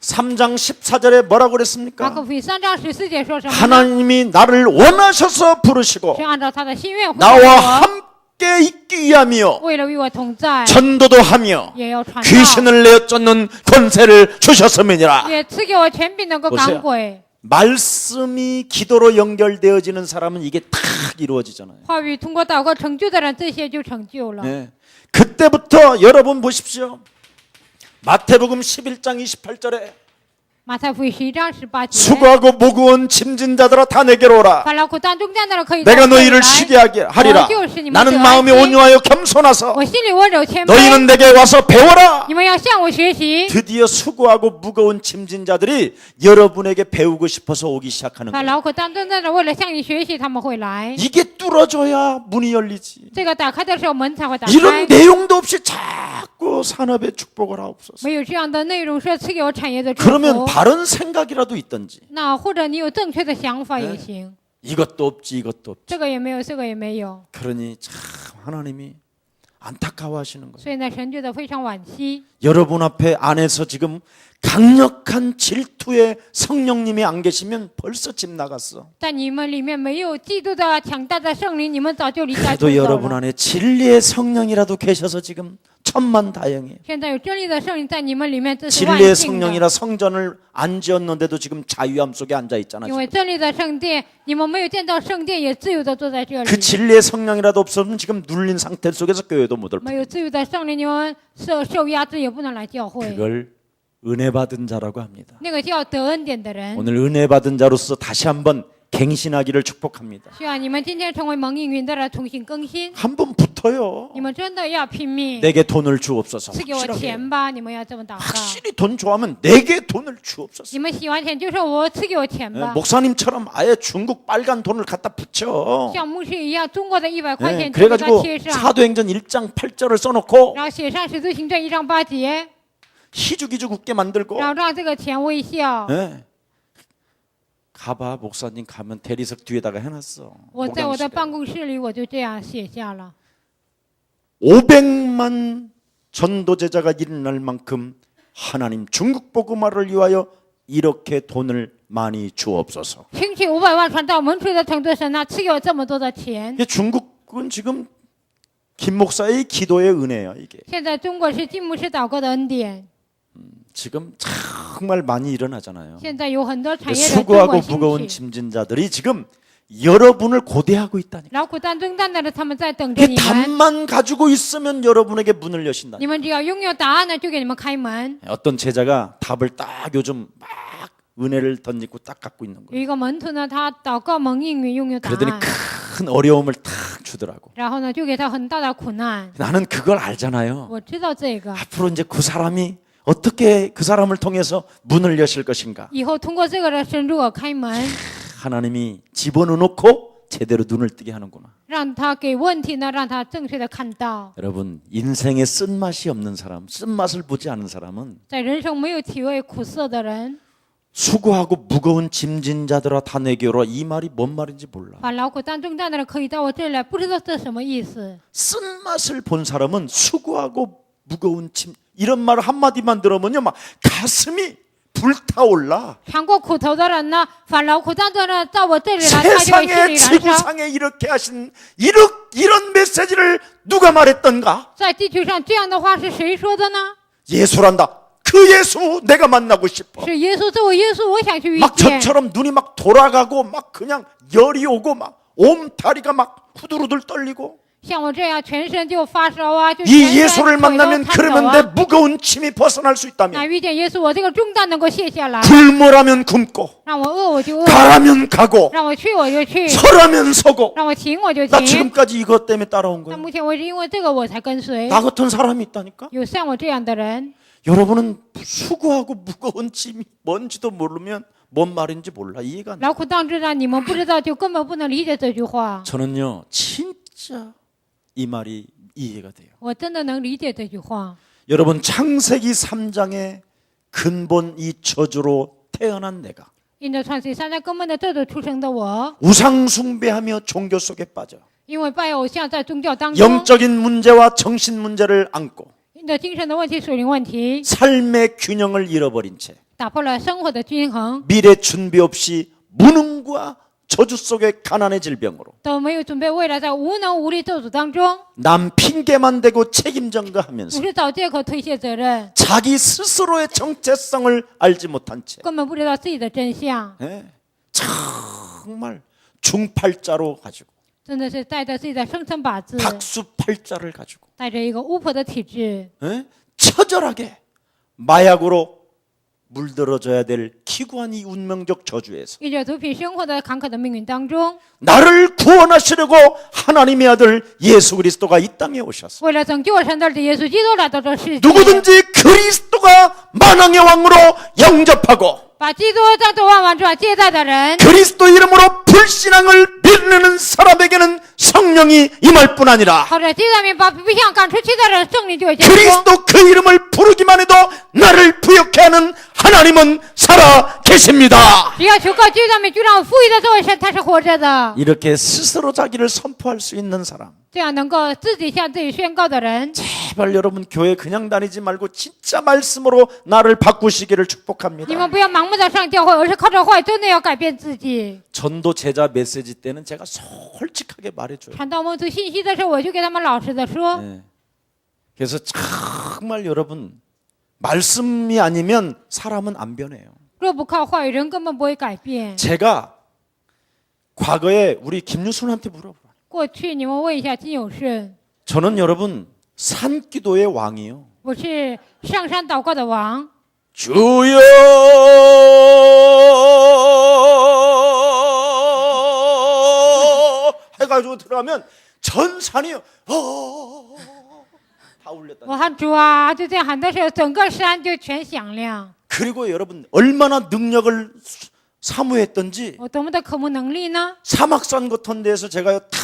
3장 14절에 뭐라고 马 그랬습니까? 可福音3章14节说什么呢？ 하나님이 나를 원하셔서 부르시고 是按照他的心愿呼召 나와 我， 함께 있기 위함이요 为了与我同在， 전도도 하며 也要传道， 귀신을 내어 쫓는 권세를 주셨음이니라. 也赐给我权柄能够 보세요 赶鬼。 말씀이 기도로 연결되어지는 사람은 이게 탁 이루어지잖아요. 话语通过祷告成就的人，这些就成就了。 네. 그때부터 여러분 보십시오. 마태복음 11장 28절에 马太福音11章18节， 수고하고 무거운 짐진 자들아 다 내게로 오라. 凡劳苦担重担的人可以到 내가 这里 너희를 来， 쉬게 하리라. 나는 마음이 온유하여 겸손하서 我心里温柔谦卑， 너희는 내게 와서 배워라. 你们要向我学习。 드디어 수고하고 무거운 짐진 자들이 여러분에게 배우고 싶어서 오기 시작하는 凡 거예요. 劳苦担重担的，为了向你学习，他们会来。 이게 뚫어져야 문이 열리지. 这个打开的时候，门才会打 이런 开。 내용도 없이 자꾸 산업의 축복을 하옵소서. 没有这样的内容，说赐给我产业的祝 그러면 福。 바른 생각이라도 있든지 那或者你有正确的想法也行， 이것도 없지 이것도 없지. 这个也没有，这个也没有， 그러니 참 하나님이 안타까워하시는 거예요. 所以呢，神觉得非常惋惜。 여러분 앞에 안에서 지금 강력한 질투의 성령님이 안 계시면 벌써 집 나갔어. 在你们里面没有嫉妒的强大的圣灵，你们早就离家出 그래도 走 여러분 了。 안에 진리의 성령이라도 계셔서 지금 천만다행이에요. 现在有真理的圣灵在你们里面，这是万 진리의 幸的。 성령이라 성전을 안 지었는데도 지금 자유함 속에 앉아 있잖아. 因为真理的圣殿，你们没有见到圣殿，也自由的坐在这 그 里。 진리의 성령이라도 없으면 지금 눌린 상태 속에서 교회도 못 올 没有自由的圣灵，你们受压制，也不能来教会。 그걸 은혜 받은 자라고 합니다. 那个叫得恩典的人， 오늘 은혜 받은 자로서 다시 한번 갱신하기를 축복합니다. 希望你们今天成为蒙应允的人，重新更新。 한번 붙어요. 你们真的要拼命， 내게 돈을 주옵소서. 赐给我 확실하게. 钱吧！你们要这么祷告。 확실히 돈 좋아하면 내게 돈을 주옵소서. 你们喜欢钱，就说我赐给我钱 예, 吧。 목사님처럼 아예 중국 빨간 돈을 갖다 붙여. 像牧师一样，中国的100块 예, 钱就给他 그래가지고 贴上， 사도행전 1장 8절을 써놓고 然后写上使徒行传1章8节， 희죽희죽 웃게 만들고 然后让这个钱微笑。 예. 가봐 목사님 가면 대리석 뒤에다가 해놨어. 我在我的 목양실에. 办公室里，我就这样写下了。 500만 전도제자가 일어날 만큼 하나님 중국 복음화를 위하여 이렇게 돈을 많이 주옵소서. 兴起500万传道门徒的成都神啊，赐给我这么多的钱。 이게 중국은 지금 김 목사의 기도의 은혜야 이게. 现在中国是金牧师祷告的恩典， 지금 정말 많이 일어나잖아요. 现在有很多产业人中 수고하고 国兴 무거운 起， 짐진자들이 지금 여러분을 고대하고 있다니까. 劳苦担重担的人他们在等着 그 你们。 답만 가지고 있으면 여러분에게 문을 여신다. 你们只要拥有答案呢，就给你们开门。 어떤 제자가 답을 딱 요즘 막 은혜를 던지고 딱 갖고 있는 有 거예요. 一个门徒呢，他祷告蒙应允，拥有答 그러더니 案， 큰 어려움을 탁 주더라고. 然后呢，就给他很大的苦难。 나는 그걸 알잖아요. 我知道这个， 앞으로 이제 그 사람이 어떻게 그 사람을 통해서 문을 여실 것인가. 以后通过这个人神如果开门， 하나님이 집어넣고 제대로 눈을 뜨게 하는구나. 让他给问题呢，让他正确的看到。 여러분 인생에 쓴맛이 없는 사람, 쓴맛을 보지 않은 사람은 在人生没有体味苦涩的人， 수고하고 무거운 짐진 자들아 다 내게로 이 말이 뭔 말인지 몰라. 把劳苦担重担的人可以到我这里来，不知道这什么意思。 쓴맛을 본 사람은 수고하고 무거운 짐 이런 말 한마디만 들으면요 막 가슴이 불타올라. 尝过苦头的人呢，把劳苦担重的人到我这里来，他就会心 세상에 里燃烧。 지구상에 이렇게 하신 이런 메시지를 누가 말했던가? 在地球上这样的话是谁说的呢？ 예수란다. 그 예수 내가 만나고 싶어. 是耶稣，这位耶稣，我想去遇 막 见。 저처럼 눈이 막 돌아가고 막 그냥 열이 오고 막 옴다리가 막 후들후들 떨리고 像我这样全身就发烧啊，就 이 全身 예수를 腿都 만나면 颤抖 그러면 내 啊。 무거운 짐이 벗어날 수 那 있다면 遇见耶稣，我这个重担能够卸下来。 굶으라면 굶고 让我饿我就饿， 가라면 가고 让我去我就去， 서라면 서고 让我停我就 나 停。 지금까지 이것 때문에 따라온 那 거야. 目前为止，因为这个我才跟随。 나 같은 사람이 있다니까. 有像我这样的人， 여러분은 수고하고 무거운 짐이 뭔지도 모르면 뭔 말인지 몰라. 이해가 안 돼. 劳苦当知道，你们不知道就根本不能理解这句话。 저는요 진짜 이 말이 이해가 돼요. 我真的能理解这句话。 여러분 창세기 3장의 근본 이 저주로 태어난 내가 因着创世三章根本的这种出生的我， 우상 숭배하며 종교 속에 빠져 因为拜偶像在宗教当中， 영적인 문제와 정신 문제를 안고 因着精神的问题、属灵问题， 삶의 균형을 잃어버린 채 打破了生活的均衡， 미래 준비 없이 무능과 저주 속의 가난의 질병으로 都没有准备未来，在无能无力咒诅当中， 남 핑계만 대고 책임 전가하면서 总是找借口推卸责任， 자기 스스로의 정체성을 알지 못한 채 根本不知道自己的真相， 예, 정말 중팔자로 가지고 真的是带着自己的生辰八字， 박수팔자를 가지고 带着一个巫婆的体质， 예? 처절하게 마약으로 물들어져야 될 기구한 이 운명적 저주에서 依着毒品生活的坎坷的命运当中， 나를 구원하시려고 하나님의 아들 예수 그리스도가 이 땅에 오셔서 为了拯救我生的耶稣基督来到这世界， 누구든지 그리스도가 만왕의 왕으로 영접하고 把基督当作万王之王接待的人， 그리스도 이름으로 불신앙을 밀르는 사람에게는 성령이 임할 뿐 아니라 靠着基督的名把不想赶出去的人，圣灵就会降 그리스도 그 이름을 부르기만 해도 나를 부욕해 하는 하나님은 살아 계십니다. 只要求告基督的名，就让我赋予的这位神，他是活着的。 이렇게 스스로 자기를 선포할 수 있는 사람, 这样能够自己向自己宣告的人， 제발 여러분 교회 그냥 다니지 말고 진짜 말씀으로 나를 바꾸시기를 你 축복합니다. 们不要盲目的上教会，而是靠着话语真的要改变自己。 전도 제자 메시지 때는 제가 솔직하게 말해줘요. 传道蒙主信息的时候，我就给他们老实的说， 네. 그래서 정말 여러분 말씀이 아니면 사람은 안 변해요. 若不靠话语，人根本不会改变。 제가 과거에 우리 김유순한테 물어봐. 过去你们问一下金有顺， 저는 여러분 산기도의 왕이요. 我是上山祷告的王， 주여 해가지고 들어가면 전 산이 다 울렸다. 我喊主啊，就这样喊的时候，整个山就全响亮。 그리고 여러분 얼마나 능력을 사모했던지 我多么的渴慕能力呢？ 사막산 같은 데서 제가 다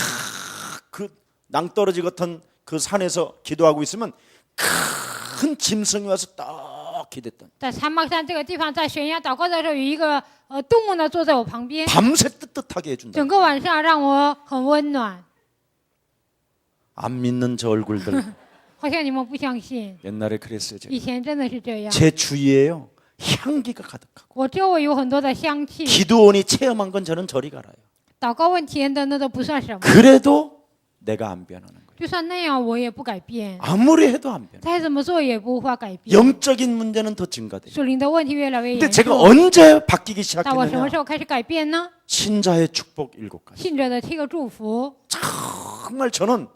그 낭떠러지 같은 그 산에서 기도하고 있으면 큰 짐승이 와서 딱 기댔던 在山脉山这个地方，在悬崖祷告的时候，有一个动物呢坐在我旁边， 밤새 뜨뜻하게 해준다. 整个晚上让我很温暖。 안 믿는 저 얼굴들 好像你们不相信， 옛날에 그랬어요. 제가. 以前真的是这样。 제 주위에요 향기가 가득하고 我周围有很多的香气， 기도원이 체험한 건 저는 저리 갈아요. 祷告问体验的那都不算什么。 그래도 내가 안 변하는 거예요. 就算那样，我也不改变， 아무리 해도 안 변해. 再怎么做也不法改变。 영적인 문제는 더 증가돼요. 属灵的问题越来越 근데 严 제가 重。 언제 바뀌기 但我什么 시작했느냐? 时候开始改变呢？ 신자의 축복 7가지. 信者的七个祝福， 정말 저는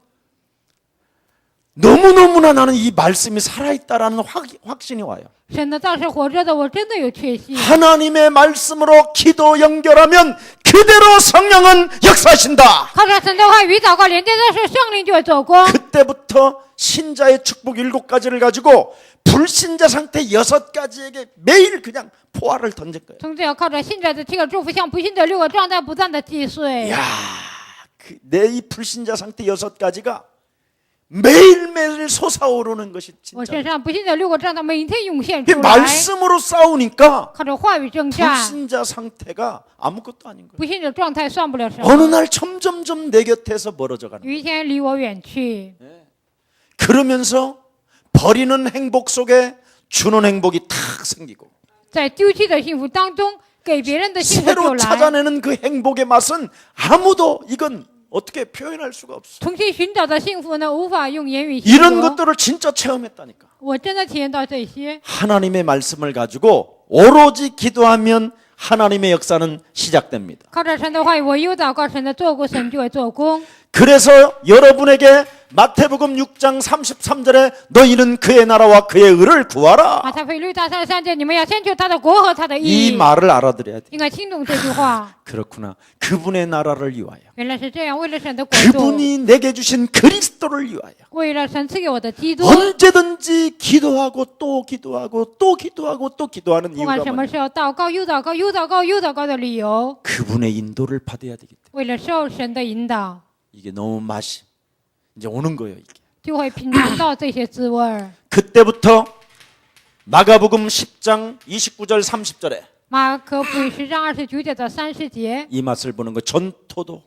너무너무나 나는 이 말씀이 살아있다라는 확신이 와요. 神的道是活着的，我真的有确信。 하나님의 말씀으로 기도 연결하면 그대로 성령은 역사하신다. 靠着神的话语祷告连接的时候，圣灵就会做工。 그때부터 신자의 축복 7가지를 가지고 불신자 상태 6가지에게 매일 그냥 포화를 던진 거예요. 从此要靠着信者的七个祝福，向不信者6个状态不断的击碎。 야, 내 이 불신자 상태 6가지가 매일매일 솟아오르는 것이 我 진짜. 身上不信者6个状态每天涌现 그 出来， 말씀으로 싸우니까 靠着话语征战， 불신자 상태가 아무것도 아닌 거예요. 不信者状态算不了什 어느 么。 날 점점점 내 곁에서 멀어져 가는 有一天离我远去， 그러면서 버리는 행복 속에 주는 행복이 탁 생기고 在丢弃的幸福当中，给别人的幸福就 새로 来。 찾아내는 그 행복의 맛은 아무도 이건 어떻게 표현할 수가 없어. 重新寻找的幸福呢，无法用言语形 이런 容。 것들을 진짜 체험했다니까. 我真的体验到这些。 하나님의 말씀을 가지고 오로지 기도하면 하나님의 역사는 시작됩니다. 靠着神的话语，我有祷告，神的做过，神就会做工。 그래서 여러분에게 마태복음 6장 33절에 너희는 그의 나라와 그의 의를 구하라. 马太福音6章33节，你们要先求他的国和他的义 이 말을 알아들어야 돼. 应该听懂这句话。 그렇구나. 그분의 나라를 위하여. 原来是这样，为了神的国度， 그분이 내게 주신 그리스도를 위하여. 为了神赐给我的基督， 언제든지 기도하고 또 기도하고 또 기도하고 또 기도하는 不管 이유가 什么 뭐냐? 时候祷告，又祷告，又祷告，又祷告的理由， 그분의 인도를 받아야 되기 때문에. 为了受神的引导， 이게 너무 맛이 이제 오는 거예요, 이게. 就会品尝到这些滋味儿。 그때부터 마가복음 10장 29절 30절에 马可福音10章29节到30节， 이 맛을 보는 거. 전토도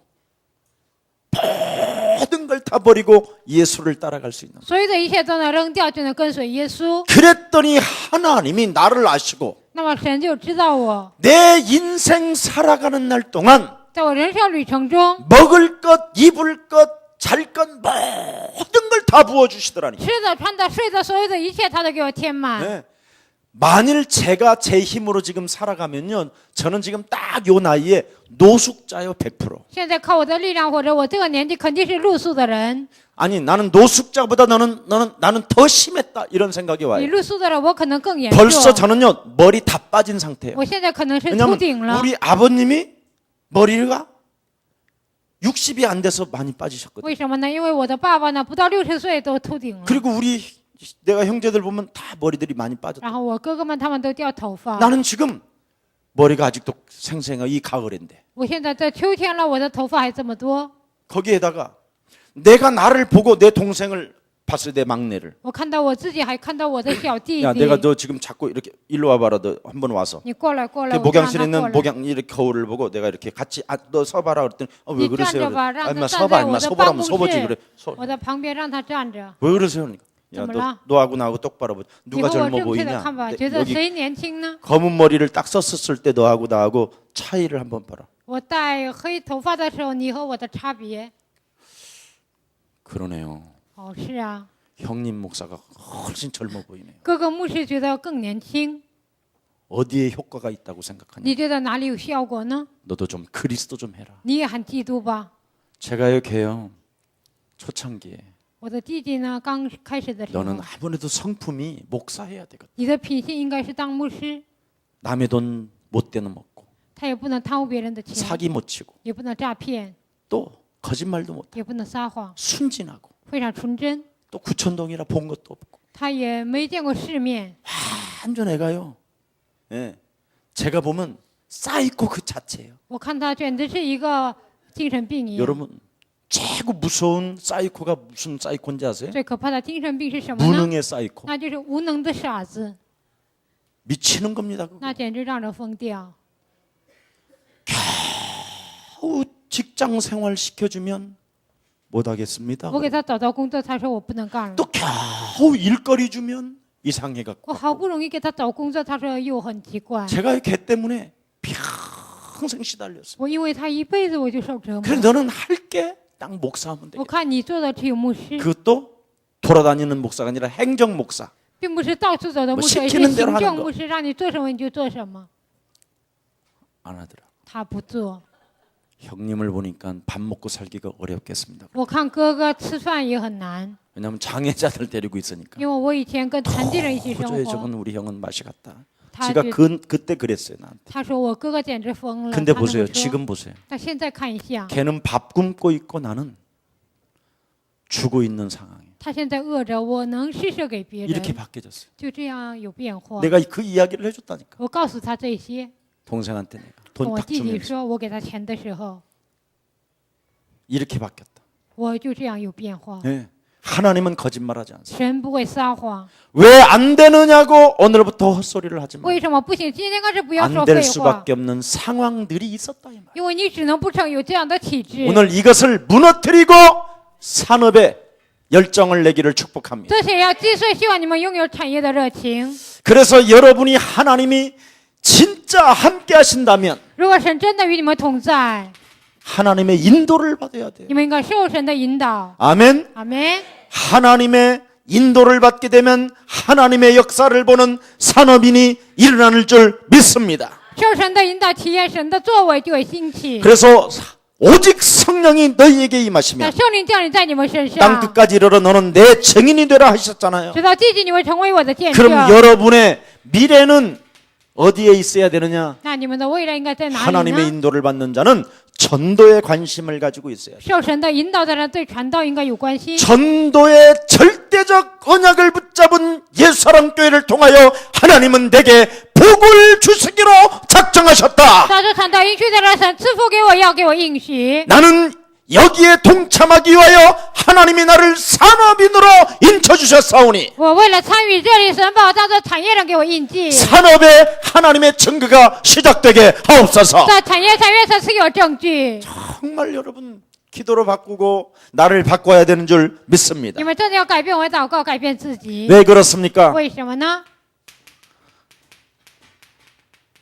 모든 걸 다 버리고 예수를 따라갈 수 있는. 所有的一切都能扔掉，就能跟随耶稣。 그랬더니 하나님이 나를 아시고 那么神就知道我， 내 인생 살아가는 날 동안 在我人生旅程中， 먹을 것, 입을 것, 잘 것 모든 걸 다 부어주시더라니. 吃的、穿的、睡的，所有的一切，他都给我填满。 네. 만일 제가 제 힘으로 지금 살아가면요, 저는 지금 딱 요 나이에 노숙자요 100%. 现在靠我的力量，或者我这个年纪，肯定是露宿的人。 아니 나는 노숙자보다 나는 더 심했다 이런 생각이 比 와요. 露宿的人，我可能更严 벌써 重。 저는요 머리 다 빠진 상태예요. 我现在可能是秃 왜냐하면 顶了。 우리 아버님이 머리가 60이 안 돼서 많이 빠지셨거든요. 为什么呢？因为我的爸爸呢，不到60岁都秃顶了。 그리고 우리 내가 형제들 보면 다 머리들이 많이 빠졌다. 然后我哥哥们他们都掉头发。 나는 지금 머리가 아직도 생생해. 이 가을인데. 我现在在秋天了，我的头发还这么多。 거기에다가 내가 나를 보고 내 동생을 봤을 때 막내를. 我看到我自己，还看到我的小弟 야 弟。 내가 너 지금 자꾸 이렇게 일로 와봐라. 너 한번 와서. 你过来，过 그 来，我就让 목양실에 他 있는 过来。 목양 이렇게 거울을 보고 내가 이렇게 같이 너 서봐라 그랬더니 왜 你站 그러세요? 着吧，让 아, 他 임마 站 서봐 在 임마 我的 서보라면 办公 서보지 그래. 室，我的旁边让他站着。 왜 그러세요? 그러니까. 야,怎么了？ 너하고 나하고 똑바로 봐. 你 누가 和我 젊어 正确的 보이냐? 看法， 내- 觉得 여기 谁年轻呢？ 검은 머리를 딱 썼을 때 너하고 나하고 차이를 한번 봐라. 我戴黑头发的时候，你和我的差别。 그러네요. 哦，是啊， 형님 목사가 훨씬 젊어 보이네요. 哥哥牧师觉得更年轻。 어디에 효과가 있다고 생각하냐? 你觉得哪里有效果呢？ 너도 좀 그리스도 좀 해라. 你也喊基督吧。 제가요 걔요 초창기에 我的弟弟呢，刚开始的时候， 너는 아무래도 성품이 목사해야 되거든. 你的品性应该是当牧师， 남의 돈 못 되는 먹고 他也不能贪污别人的钱， 사기 못 치고 也不能诈骗， 또 거짓말도 못 也不能撒谎， 순진하고 非常纯真。 또 구천동이라 본 것도 없고 他也没见过世面， 완전 애가요. 예. 제가 보면 사이코 그 자체예요. 我看他简直是一个精神病一样。 여러분 최고 무서운 사이코가 무슨 사이코인지 아세요? 最可怕的精神病是什么呢？ 무능의 사이코. 那就是无能的傻子， 미치는 겁니다. 그거. 那简直让人疯掉。 겨우 직장 생활 시켜주면 못 하겠습니다. 我给他找到工作，他说我不能干了。 또 겨우 일거리 주면 이상해갖고. 我好不容易给他找工作，他说又很奇怪。 제가 걔 때문에 평생 시달렸어요. 我因为他一辈子我就受折磨。 그래 너는 할게 딱 목사하면 我 되겠다. 看你做的只有牧师， 그것도 돌아다니는 목사가 아니라 행정 목사. 并不是到处走的牧师， 뭐 而是 시키는 行 대로 하는 政 거 牧师，让你做什么你就做什么。 안 하더라. 他不做。 형님을 보니까 밥 먹고 살기가 어렵겠습니다. 我看哥哥吃饭也很难， 왜냐하면 장애자들 데리고 있으니까. 因为我以前跟残疾人一起生 도저히 活。 저건 우리 형은 맛이 갔다. 他 지가 就 그때 그랬어요 나한테. 他说我哥哥简直疯了。 근데 他那么 보세요 说 지금 보세요. 但现在看一下， 걔는 밥 굶고 있고 나는 죽어 있는 상황이에요. 他现在饿着，我能施舍给别 이렇게 人， 바뀌어졌어요. 就这样有变化。 내가 그 이야기를 해줬다니까. 我告诉他这些， 동생한테 내가 跟 돈 我 딱 弟弟 주면서 说，我给他钱的时候， 이렇게 바뀌었다. 我就这样有变化。 네. 하나님은 거짓말하지 않습니다. 神不会撒谎， 왜 안 되느냐고 오늘부터 헛소리를 하지 마. 为什么不行？今天开始不要说 안 废 될 话， 수밖에 없는 상황들이 있었다 이 말. 因为你只能不成有这样的体质。 오늘 이것을 무너뜨리고 산업에 열정을 내기를 축복합니다. 这些要击碎，希望你们拥有产业的热情。 그래서 여러분이 하나님이 진짜 함께 하신다면 如果神真的与你们同在， 하나님의 인도를 받아야 돼요. 你们应该受神的引导。 아멘. 阿门。 하나님의 인도를 받게 되면 하나님의 역사를 보는 산업인이 일어나는 줄 믿습니다. 受神的引导，体验神的作为就会兴起。 그래서 오직 성령이 너희에게 但 임하시면 圣灵降临在你们身 땅 上， 끝까지 이르러 너는 내 증인이 되라 하셨잖아요. 直到地极你会成为我的见 그럼 证。 여러분의 미래는 어디에 있어야 되느냐? 那你们的未来应该在哪里 하나님의 呢？ 인도를 받는 자는 전도에 관심을 가지고 있어야 돼요. 受神的引导的人对传道应该有关心。 전도의 절대적 언약을 붙잡은 예수사랑교회를 통하여 하나님은 내게 복을 주시기로 작정하셨다. 照着传道应许的人，神赐福给我，要给我应许。 나는 여기에 동참하기 위하여 하나님이 나를 산업인으로 인쳐주셨사오니 我为了参与这里，神把我当做产业人给我印记， 산업에 하나님의 증거가 시작되게 하옵소서. 在产业神赐给我证据。 정말 여러분 기도로 바꾸고 나를 바꿔야 되는 줄 믿습니다. 你们真的要改变我的祷告，改变自己。 왜 그렇습니까? 为什么呢？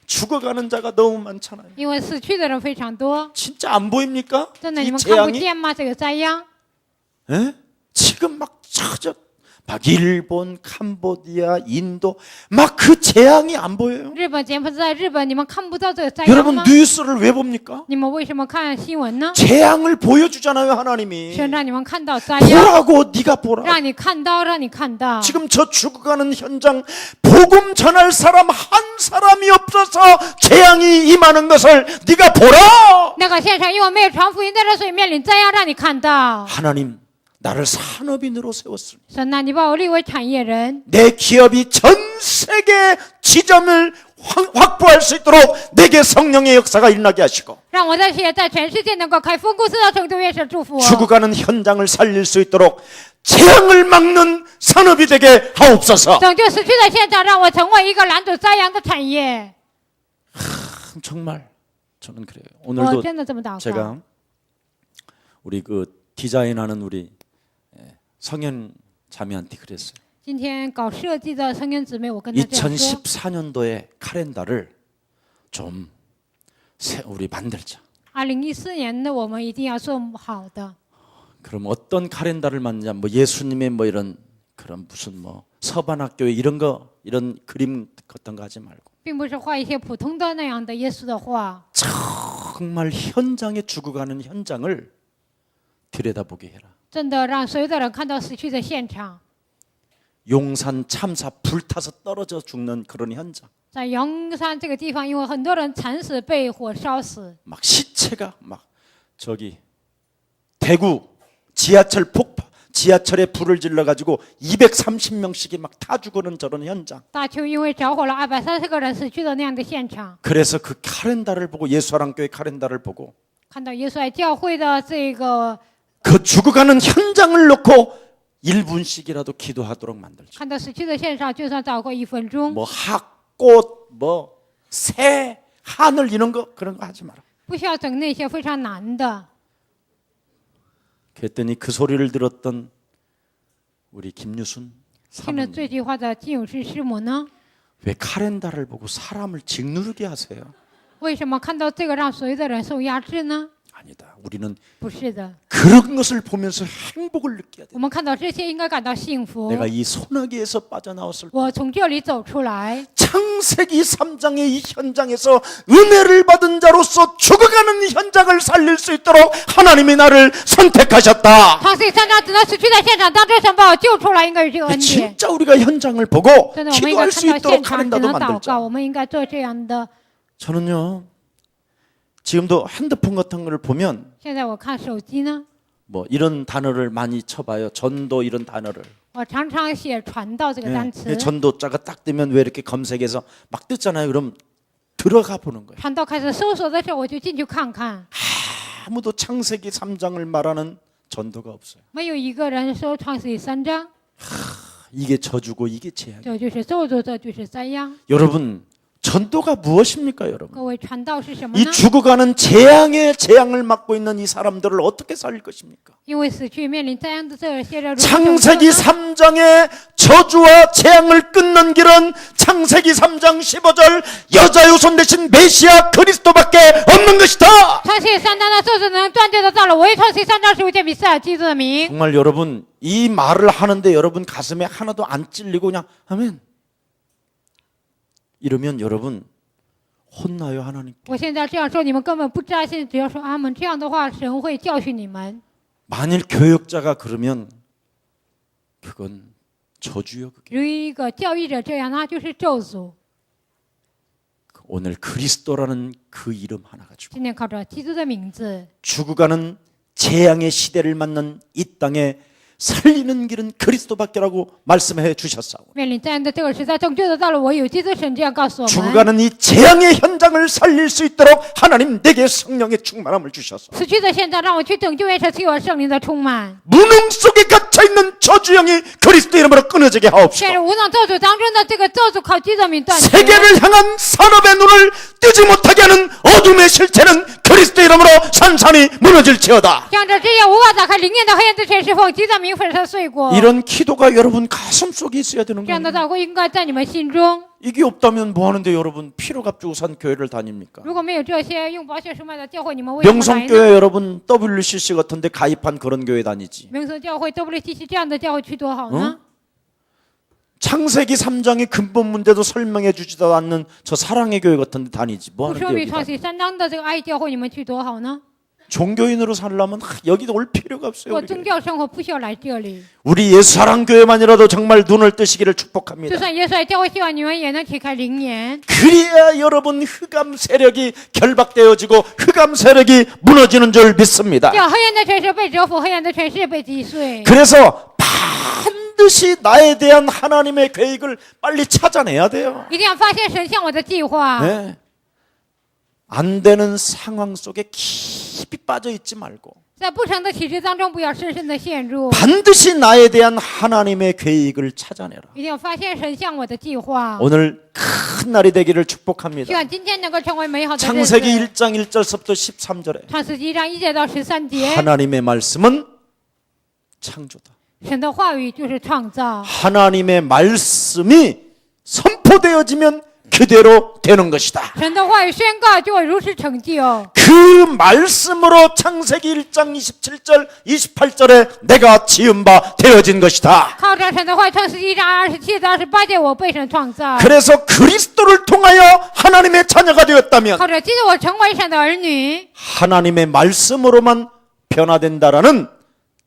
죽어가는 자가 너무 많잖아요. 因为死去的人非常多。 진짜 안 보입니까? 真的，你 이 们看不 재앙이? 见吗？这个灾殃， 예? 지금 막 찾아 막 일본, 캄보디아, 인도 막 그 재앙이 안 보여요. 日本、柬埔寨、日本，你们看不到这个灾殃 여러분 吗？ 뉴스를 왜 봅니까? 你们为什么看新闻呢？ 재앙을 보여주잖아요, 하나님이. 神让你们看到灾殃， 보라고 네가 보라. 让你看到，让你看到。 지금 저 죽어가는 현장 복음 전할 사람 한 사람이 없어서 재앙이 임하는 것을 네가 보라. 那个现场因为没有传福音的人，所以面临灾殃，让你看到。 하나님 나를 산업인으로 세웠으니 神呐，你把我立为产业人， 내 기업이 전 세계 지점을 확보할 수 있도록 내게 성령의 역사가 일어나게 하시고 让我的企业在全世界能够开分公司的程度，愿神祝福我。 죽어가는 현장을 살릴 수 있도록 재앙을 막는 산업이 되게 하옵소서. 拯救死去的现场，让我成为一个拦阻灾殃的产业。 정말 저는 그래요. 我 오늘도 真的这么祷告。 제가 우리 그 디자인하는 우리 성현 자매한테 그랬어요. 今天搞设计的성현姊妹，我跟她这样说： 2014년도에 카렌다를 좀 우리 만들자. 2014年的我们一定要做好的。 그럼 어떤 카렌다를 만드냐? 뭐 예수님의 뭐 이런 그런 무슨 뭐 서반학교에 이런 거 이런 그림 같은 거 하지 말고 并不是画一些普通的那样的耶稣的画， 정말 현장에 죽어가는 현장을 들여다보게 해라. 真的让所有的人看到死去的现场。 용산 참사 불타서 떨어져 죽는 그런 현장. 在阳山这个地方，因为很多人惨死被火烧死， 막 시체가 막 저기 대구 지하철 폭파 지하철에 불을 질러 가지고 230명씩이 막 타 죽는 저런 현장. 大邱因为着火了230个人死去的那样的现场， 그래서 그 카렌다를 보고 예수사랑교회 카렌다를 보고 看到耶稣爱教会的这个， 그 죽어가는 현장을 놓고 1분씩이라도 기도하도록 만들죠. 看到死去的现场，就算祷告1分钟， 뭐 학꽃 뭐 새 하늘 이런 거 그런 거 하지 마라. 不需要整那些非常难的。 그랬더니 그 소리를 들었던 우리 김유순 听了 사모님 这句话的金永师师母呢？ 왜 카렌다를 보고 사람을 짓누르게 하세요? 为什么看到这个让所有的人受压制呢？ 아니다. 우리는 不是的， 그런 것을 보면서 행복을 느껴야 돼. 我们看到这些应该感到幸福。 내가 이 소나기에서 빠져나왔을 때 我从这里走出来， 창세기 3장의 이 현장에서 은혜를 받은 자로서 죽어가는 현장을 살릴 수 있도록 하나님이 나를 선택하셨다. 创世3章只能死去的现场当中，神把我救出来，应该有这个恩典。 진짜 우리가 현장을 보고 真的，我们应该 기도할 看 수 到现 있도록 场，只 카렌다도 能祷告。 만들자. 我们应该做这样的。 저는요. 지금도 핸드폰 같은 거를 보면 现在我看手机呢， 뭐 이런 단어를 많이 쳐봐요. 전도 이런 단어를. 我常常写传道这个单词。 전도자가 딱 뜨면 왜 이렇게 검색해서 막 뜨잖아요. 그럼 들어가 보는 거예요. 传道开始搜索的时候，我就进去看看， 아무도 창세기 3장을 말하는 전도가 없어요. 没有一个人说创世记3章， 이게 저주고 이게 재앙. 这就是咒诅，这就是灾殃。 여러분 전도가 무엇입니까, 여러분? 各位，传道是什么 이 呢？ 죽어가는 재앙의 재앙을 맡고 있는 이 사람들을 어떻게 살릴 것입니까? 因为死去面临灾殃的这些人，如何拯救 창세기 呢？ 3장의 저주와 재앙을 끊는 길은 창세기 3장 15절 여자 유손 대신 메시아 그리스도밖에 없는 것이다. 创世记3章的咒诅能断绝的道路，唯创世记3章15节米赛亚基督的名。 정말 여러분 이 말을 하는데 여러분 가슴에 하나도 안 찔리고 그냥 아멘 이러면 여러분 혼나요 하나님. 我现在这样说，你们根本不扎心，只要说阿门，这样的话，神会教训你们。 만일 교역자가 그러면 그건 저주요. 그게. 如一个教育者这样，那就是咒诅。 오늘 그리스도라는 그 이름 하나 가지고 今天靠着基督的名字， 죽어가는 재앙의 시대를 맞는 이 땅에 살리는 길은 그리스도밖에라고 말씀해 주셨사오. 面临这样的这个时代，拯救的道路，我有基督神这样告诉我们。 죽어가는 이 재앙의 현장을 살릴 수 있도록 하나님 내게 성령의 충만함을 주셨소. 死去的现在，让我去拯救，也是赐我圣灵的充满。 무능 속에 갇혀 있는 저주영이 그리스도 이름으로 끊어지게 现 하옵시고 在无能咒诅当中的这个咒诅，靠基督名断绝。 세계를 향한 산업의 눈을 뜨지 못하게 하는 어둠의 실체는 그리스도 이름으로 산산이 무너질지어다. 向着这些无法打开灵验的黑暗之前，是否基督名粉身碎骨？ 이런 기도가 여러분 가슴 속에 있어야 되는 这样的 거예요. 祷告应该在你们心中。 이게 없다면 뭐 하는데 여러분 피로 값주고 산 교회를 다닙니까? 如果没有这些用保险赎买的教会，你们为什么来呢？ 명성교회 여러분 WCC 같은데 가입한 그런 교회 다니지. 明성教会 WCC 这样的教会去多好呢？ 창세기 3장의 근본 문제도 설명해 주지도 않는 저 사랑의 교회 같은데 다니지. 뭐 不 하는데 说明 여기 创 다니. 世3章的这个爱教会，你们去多好呢？ 종교인으로 살려면 여기도 올 필요가 없어요. 过 우리. 宗教生活不需要来这里。 우리 예수 사랑 교회만이라도 정말 눈을 뜨시기를 就 축복합니다. 算耶稣爱教会，希望你们也能启开灵眼。 그래야 여러분 흑암 세력이 결박되어지고 흑암 세력이 무너지는 줄 믿습니다. 这样黑暗的权势被折服，黑暗的权势被击碎。 그래서 반드시 나에 대한 하나님의 계획을 빨리 찾아내야 돼요. 一定要发现神向我的计划。 네. 안 되는 상황 속에 깊이 빠져 있지 말고 在不成的体制当中，不要深深的陷入。 반드시 나에 대한 하나님의 계획을 찾아내라. 一定要发现神向我的计划。 오늘 큰 날이 되기를 希 축복합니다. 望今天能够成为美好的日子。 창세기 1장 1절부터 13절에 创世纪1章1节到13节， 하나님의 말씀은 창조다. 神的话语就是创造。 하나님의 말씀이 선포되어지면 그대로 되는 것이다. 神的话语宣告，就会如实成就。 그 말씀으로 창세기 1장 27절 28절에 내가 지은 바 되어진 것이다. 靠着神的话语，创世纪1章27到28节，我被神创造。 그래서 그리스도를 통하여 하나님의 자녀가 되었다면 靠着基督，我成为神的儿女。 하나님의 말씀으로만 변화된다라는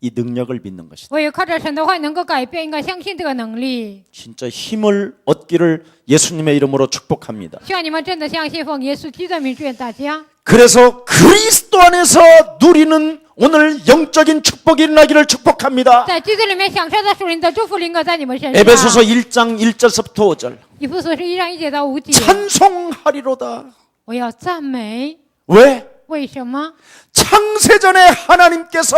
이 능력을 믿는 것이다. 我也靠着神的话语能够改变，应该相信这个能力。 진짜 힘을 얻기를 예수님의 이름으로 축복합니다. 希望你们真的相信，奉耶稣基督的名祝愿大家。 그래서 그리스도 안에서 누리는 오늘 영적인 축복이 일어나기를 축복합니다. 在基督里面享受到属灵的祝福，临格在你们身上。 에베소서 1장 1절부터 5절 以弗所书1章1节到5节， 찬송하리로다. 我要赞美。 왜? 为什么？ 창세전에 하나님께서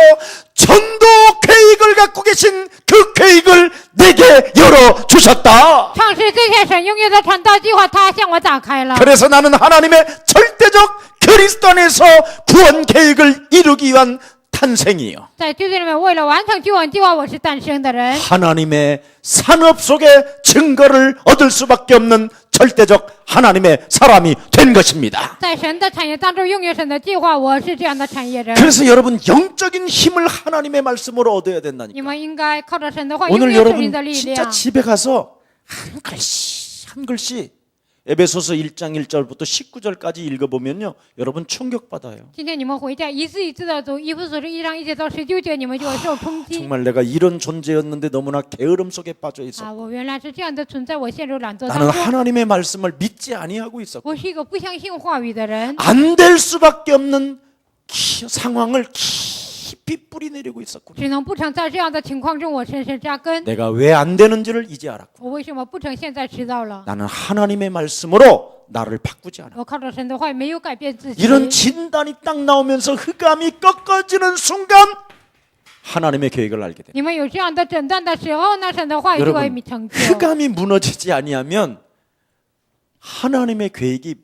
전도 계획을 갖고 계신 그 계획을 내게 열어주셨다. 创世之前，神拥有的传道计划，他向我打开了。 그래서 나는 하나님의 절대적 그리스도 안에서 구원 계획을 이루기 위한 탄생이요. 在基督里面，为了完成救恩计划，我是诞生的人。 하나님의 산업 속에 증거를 얻을 수밖에 없는 절대적 하나님의 사람이 된 것입니다. 在神的产业当中拥有神的计划，我是这样的产业人。 그래서 여러분 영적인 힘을 하나님의 말씀으로 얻어야 된다니까. 你们应该靠着神的话，拥 오늘 有圣灵的 여러분 力 진짜 量。 집에 가서 한 글씨 에베소서 1장 1절부터 19절까지 읽어보면요 여러분 충격받아요. 今天你们回家一字一字的读以弗所书1章1节到19节，你们就会受冲击。 정말 내가 이런 존재였는데 너무나 게으름 속에 빠져 있었고 我原来是这样的存在，我陷入懒惰当 나는 中。 하나님의 말씀을 믿지 아니하고 있었고 我是一个不相信话语的人， 안 될 수밖에 없는 상황을 깊이 뿌리내리고 있었구나. 只能不成在这样的情况中，我深深扎根。 내가 왜 안 되는지를 이제 알았고 我为什么不成？现在知道了。 나는 하나님의 말씀으로 나를 바꾸지 않아. 我靠着神的话语，没有改变自己。 이런 진단이 딱 나오면서 흑암이 꺾어지는 순간 하나님의 계획을 알게 됩니다. 你们有这样的诊断的时候，那神的话语就会 여러분 成就。 흑암이 무너지지 아니하면 하나님의 계획이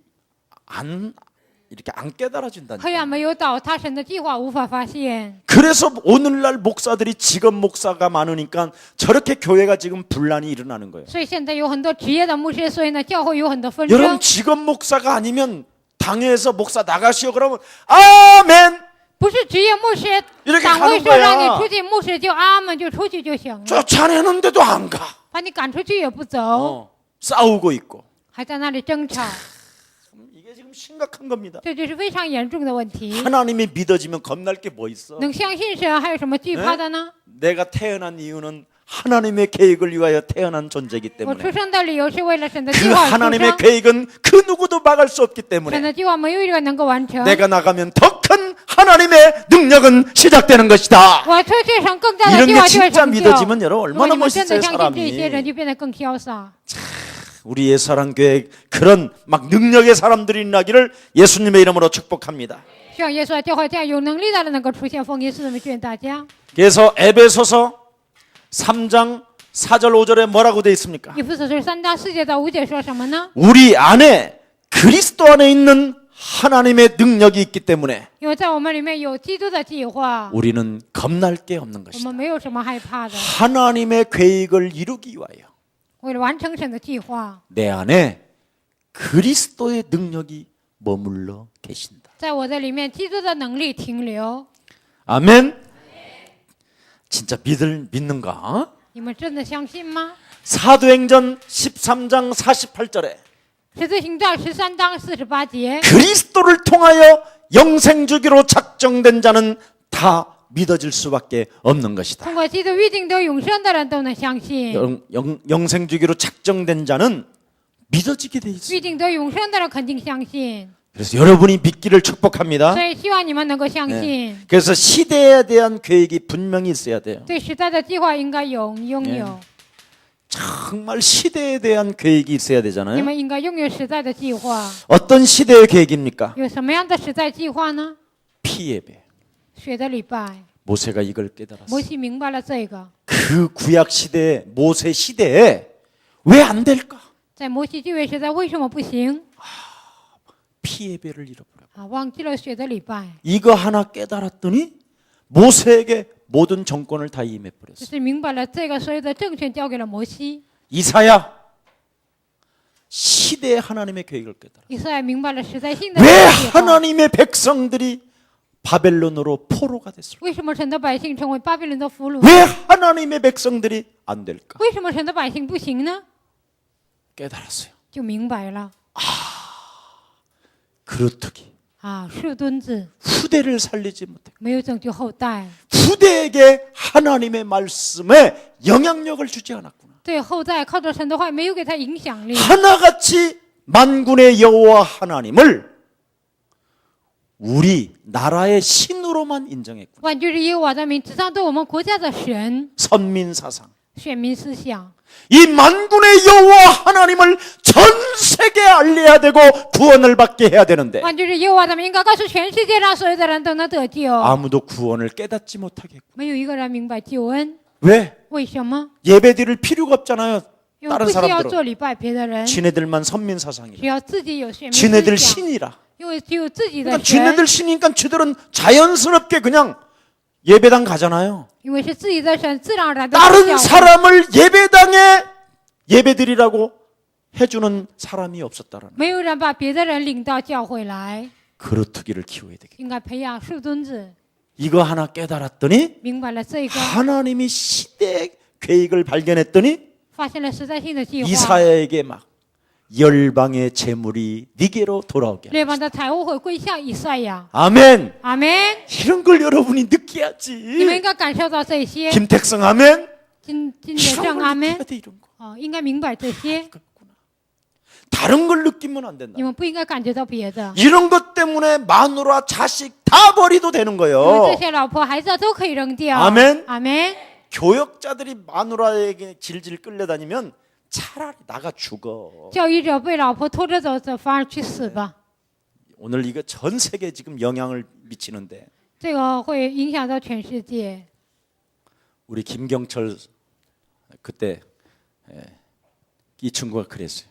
이렇게 안 깨달아진다니까. 黑暗没有倒塌，神的计划无法发现。 그래서 오늘날 목사들이 직업 목사가 많으니까 저렇게 교회가 지금 분란이 일어나는 거예요. 所以现在有很多职业的牧师，所以呢，教会有很多纷 여러분 争。 직업 목사가 아니면 당회에서 목사 나가시오 그러면 아멘. 不是职业牧师， 이렇게 党会 가는 说让你 거야. 出去，牧师就阿门就出去就行了， 쫓아내는데도 안 가. 把你赶出去也不走， 싸우고 있고 还在那里争吵。 이게 지금 심각한 겁니다. 这就是非常严重的问题。 하나님이 믿어지면 겁날 게 뭐 있어? 能相信神还有什么惧怕的呢？ 내가 태어난 이유는 하나님의 계획을 위하여 태어난 존재이기 我出 때문에 生的理由是为了神的 그 计划而出 하나님의 生。 계획은 그 누구도 막을 수 없기 神 때문에 的计划没有一个能够完成。 내가 나가면 더 큰 하나님의 능력은 시작되는 것이다. 我出去成更大的 이런 计 게 划就会 진짜 成就。 믿어지면 여러분 如果 얼마나 你们真的 멋있어요 相信这些，人 사람이. 就变得更潇洒。 우리 예사랑교회 그런 막 능력의 사람들이 나기를 예수님의 이름으로 축복합니다. 希望耶稣的教会这样有能力的人能够出现，奉耶稣的名祝愿大家。 그래서 에베소서 3장 4절 5절에 뭐라고 되어 있습니까? 以弗所书3章4节到5节说什么呢？ 우리 안에 그리스도 안에 있는 하나님의 능력이 있기 때문에 因为在我们里面有基督的计划， 우리는 겁날 게 없는 我 것이다. 们没有什么害怕的。 하나님의 계획을 이루기 위하여 为了完成神的计划， 내 안에 그리스도의 능력이 머물러 계신다. 在我的里面，基督的能力停留。 아멘. 진짜 믿는가? 你们真的相信吗？ 사도행전 13장 48절에 使徒行传13章48节， 그리스도를 통하여 영생 주기로 작정된 자는 다 믿어질 수밖에 없는 것이다. 通过基督预定得永生的人都能相信， 영생 주기로 작정된 자는 믿어지게 돼 있어요. 预定得永生的人肯定相信。 그래서 여러분이 믿기를 축복합니다. 所以希望你们能够相信， 그래서 시대에 대한 계획이 분명히 있어야 돼요. 对时代的计划应该拥有， 정말 시대에 대한 계획이 있어야 你 되잖아요. 们应该拥有时代的计划。 어떤 시대의 계획입니까? 有什么样的时代计划呢？ 피예배. 血的礼拜， 모세가 이걸 깨달았어요. 摩西明白了这个， 그 구약 시대 모세 시대에 왜 안 될까? 在摩西旧约时代为什么不行？ 피예배를 잃어버려. 啊，忘记了血的礼拜， 이거 하나 깨달았더니 모세에게 모든 정권을 다 임해 只 버렸어. 是明白了这个所有的政权交给了摩西。 이사야 시대의 하나님의 계획을 깨달아. 以色列明白了时代性的 왜 计划。 하나님의 백성들이 바벨론으로 포로가 됐을까? 为什么神的百姓成为巴比伦的俘虏？ 왜 하나님의 백성들이 안 될까? 为什么神的百姓不行呢？ 깨달았어요. 就明白了 그렇듯이 啊，树墩子 후대를 살리지 못해. 没有拯救后代， 후대에게 하나님의 말씀에 영향력을 주지 않았구나. 对后代靠着神的话没有给他影响力。 하나같이 만군의 여호와 하나님을 우리 나라의 신으로만 인정했구나. 万军之耶和华的名，只当对我们国家的神 선민 사상. 选民思想。 이 만군의 여호와 하나님을 전 세계에 알려야 되고 구원을 받게 해야 되는데 万军之耶和华的名应该告诉全世界，让所有的人都能得救。 아무도 구원을 깨닫지 못하게 했고. 没有一个人明白救恩， 왜? 为什么？ 예배 드릴 필요가 없잖아요. 因为 다른 不需要 사람들은 做礼拜别的人， 지네들만 선민 사상이라. 只要自己有选民 지네들 思想， 신이라. 因为只有自己的 그러니까 神， 지네들 신이니까 지들은 자연스럽게 그냥 예배당 가잖아요. 因为是自己的神，自然而然的 다른 사람을 예배당에 예배드리라고 해주는 사람이 없었다라는. 没有人把别的人领到教会来， 그렇기를 키워야 되겠다. 应该培养树墩子。 이거 하나 깨달았더니 明白了这个， 하나님이 시대 계획을 발견했더니 发现了时代性的计划。 이사야에게 막 열방의 재물이 네게로 돌아오게. 列邦的财物会归向以赛亚。 아멘. 阿门。 이런 걸 여러분이 你们应 느껴야지. 该感受到这些。 김택성 아멘. 金이런 铁正 걸 阿门 느껴야 。돼 이런 거. 哦，应该明白这些。 다른 걸 느끼면 안 된다. 你们不应该感觉到别的， 이런 것 때문에 마누라 자식 다 버리도 되는 因为 거예요. 这些老婆孩子都可以扔掉。阿门。阿门。 교역자들이 마누라에게 질질 끌려다니면 차라리 나가 죽어. 教育者被老婆拖着走，反而去死吧。 오늘 이거 전 세계 지금 영향을 미치는데 这个会影响到全世界。 우리 김경철 그때 이 친구가 그랬어요.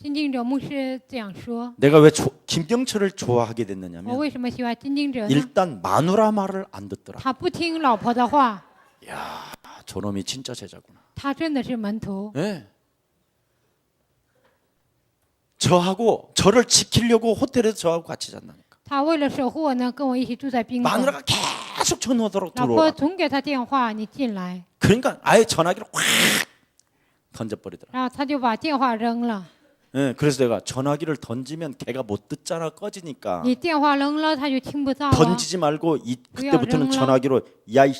金敬者牧师这样说。 내가 왜 김경철을 좋아하게 我 됐느냐면 为什么喜欢金敬者呢？ 일단 마누라 말을 안 듣더라. 他不听老婆的话， 야, 저놈이 진짜 제자구나. 他真的是门徒。 네. 저하고 저를 지키려고 호텔에서 저하고 같이 잤다니까. 他为了守护我呢，跟我一起住在宾馆。 마누라가 계속 전화로 老婆 들어와. 总给他电话，你进来， 그러니까 아예 전화기를 확 던져버리더라. 然后他就把电话扔了。 예, 그래서 내가 전화기를 던지면 걔가 못 듣잖아 꺼지니까 你电话扔了，他就听不到啊。 던지지 말고 그때부터는 扔了。 전화기로 야이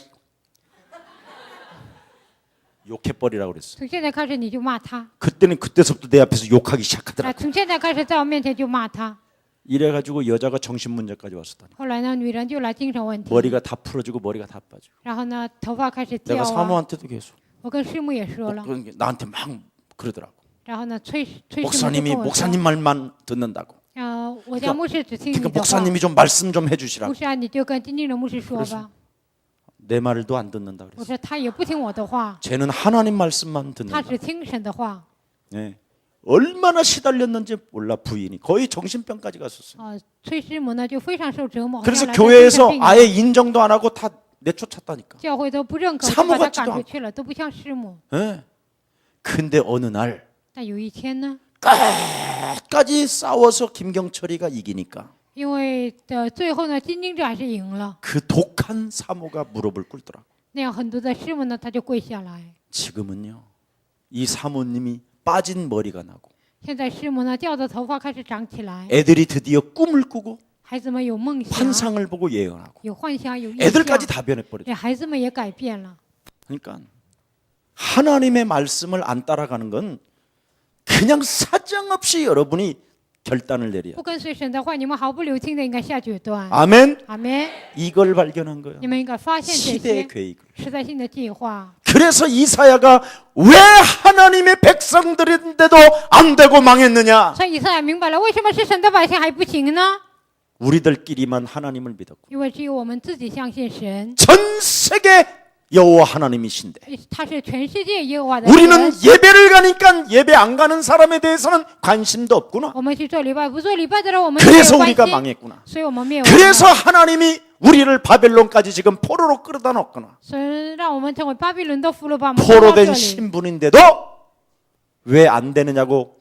욕해버리라고 그랬어. 从现在开始你就骂他， 그때는 그때서부터 내 앞에서 욕하기 啊， 시작하더라고. 从现在开始在我面前就骂他。 이래가지고 여자가 정신 문제까지 왔었다. 后来呢，女人就来精神问题， 머리가 다 풀어지고 머리가 다 빠지고. 然后呢，头发开始掉 내가 啊。 사모한테도 계속 我跟师母也说了， 나한테 막 그러더라고. 然后呢，崔师母就 목사님이 跟我说 목사님 말만 듣는다고. 我家牧师只听你 그러니까 的话， 목사님이 좀 말씀 좀 해주시라고. 牧师啊，你就跟金靖的牧师说吧。 내 말도 안 듣는다 我 그랬어. 说他也不听我的话， 쟤는 하나님 말씀만 他 듣는다. 只听神的话。 네. 얼마나 시달렸는지 몰라 부인이 거의 정신병까지 갔었어요. 崔师母呢就非常受折磨，好像 그래서 来到精神 교회에서 病院 아예 인정도 안 하고 다 내쫓았다니까. 教会都不认可， 사모 就把他 같지도 赶出去了，都不像师母。 예. 근데 어느 날 但有一天呢， 끝까지 싸워서 김경철이가 이기니까 因为最后呢，金经者还是赢了， 그 독한 사모가 무릎을 꿇더라고. 那样很多的师母呢，他就跪下来。 지금은요. 이 사모님이 빠진 머리가 나고 现在师母呢，掉的头发开始长起来， 애들이 드디어 꿈을 꾸고 孩子们有梦想， 환상을 보고 예언하고 有幻想，有意 애들까지 象， 다 변해버렸죠. 对孩子们也改变了。 그러니까 하나님의 말씀을 안 따라가는 건 그냥 사정없이 여러분이 결단을 내려야 不跟随神的话，你们毫不留情的应该下决断。 아멘. 阿门。 이걸 발견한 거예요. 你们应该发现这 시대의 些 계획을. 时代性的计划。 그래서 이사야가 왜 하나님의 백성들인데도 안 되고 망했느냐? 所以以赛亚明白了，为什么是神的百姓还不行呢？ 우리들끼리만 하나님을 믿었고 因为只有我们自己相信神， 전 세계 여호와 하나님이신데 他是全世界耶和华的 우리는 神。 예배를 가니까 예배 안 가는 사람에 대해서는 관심도 없구나. 我们去做礼拜，不做礼拜的人我们没有 그래서 关 우리가 心， 망했구나. 所以我们灭亡 그래서 了。 하나님이 우리를 바벨론까지 지금 포로로 끌어다 놨구나. 神让我们成为巴比伦的俘虏，把我们 포로 带到这 된 里。 신분인데도 왜 안 되느냐고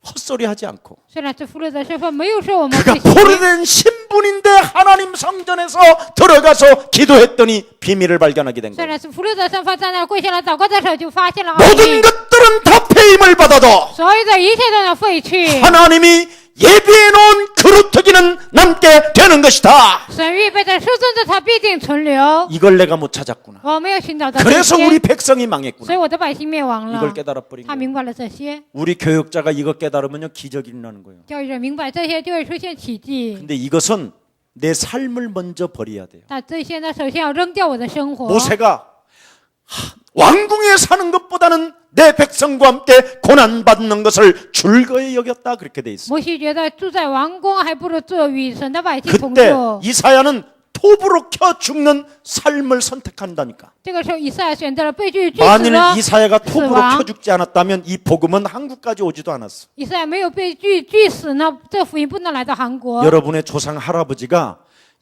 헛소리하지 않고 虽然是俘虏的身份，没有说我们 그가 不行。 포로 된 신분인데 하나님 성전에서 들어가서 기도했더니 비밀을 발견하게 된 虽 거예요. 然是俘虏的身份，在那儿跪下来祷告的时候，就发现了奥秘 모든 ， 것들은 다 폐임을 받아도 所有的一切都能废去。 하나님이 예비해 놓은 그루터기는 남게 되는 것이다. 神预备的树种子，它必定存留。 이걸 내가 못 찾았구나. 我没有寻找到这 그래서 些， 우리 백성이 所 망했구나. 以我的百姓灭亡 이걸 了。 깨달아 버린 他 거예요. 明白了这些， 우리 교육자가 이거 깨달으면요 기적이 일어나는 거예요. 教育者明白这些，就会出现奇迹。 근데 이것은 내 삶을 먼저 버려야 돼요. 那这些呢，首先要扔掉我的生活。 모세가 왕궁에 사는 것보다는 내 백성과 함께 고난 받는 것을 줄거이 여겼다 그렇게 돼 있어요. 摩西觉得住在王宫还不如做与神的百姓同 그때 住。 이사야는 톱으로 켜 죽는 삶을 선택한다니까. 这个时候，以赛亚选择了被锯锯死 만일 了。 이사야가 死 톱으로 亡 켜 죽지 않았다면 이 복음은 한국까지 오지도 않았어. 以赛亚没有被锯死呢，这福音不能来到韩国。 여러분의 조상 할아버지가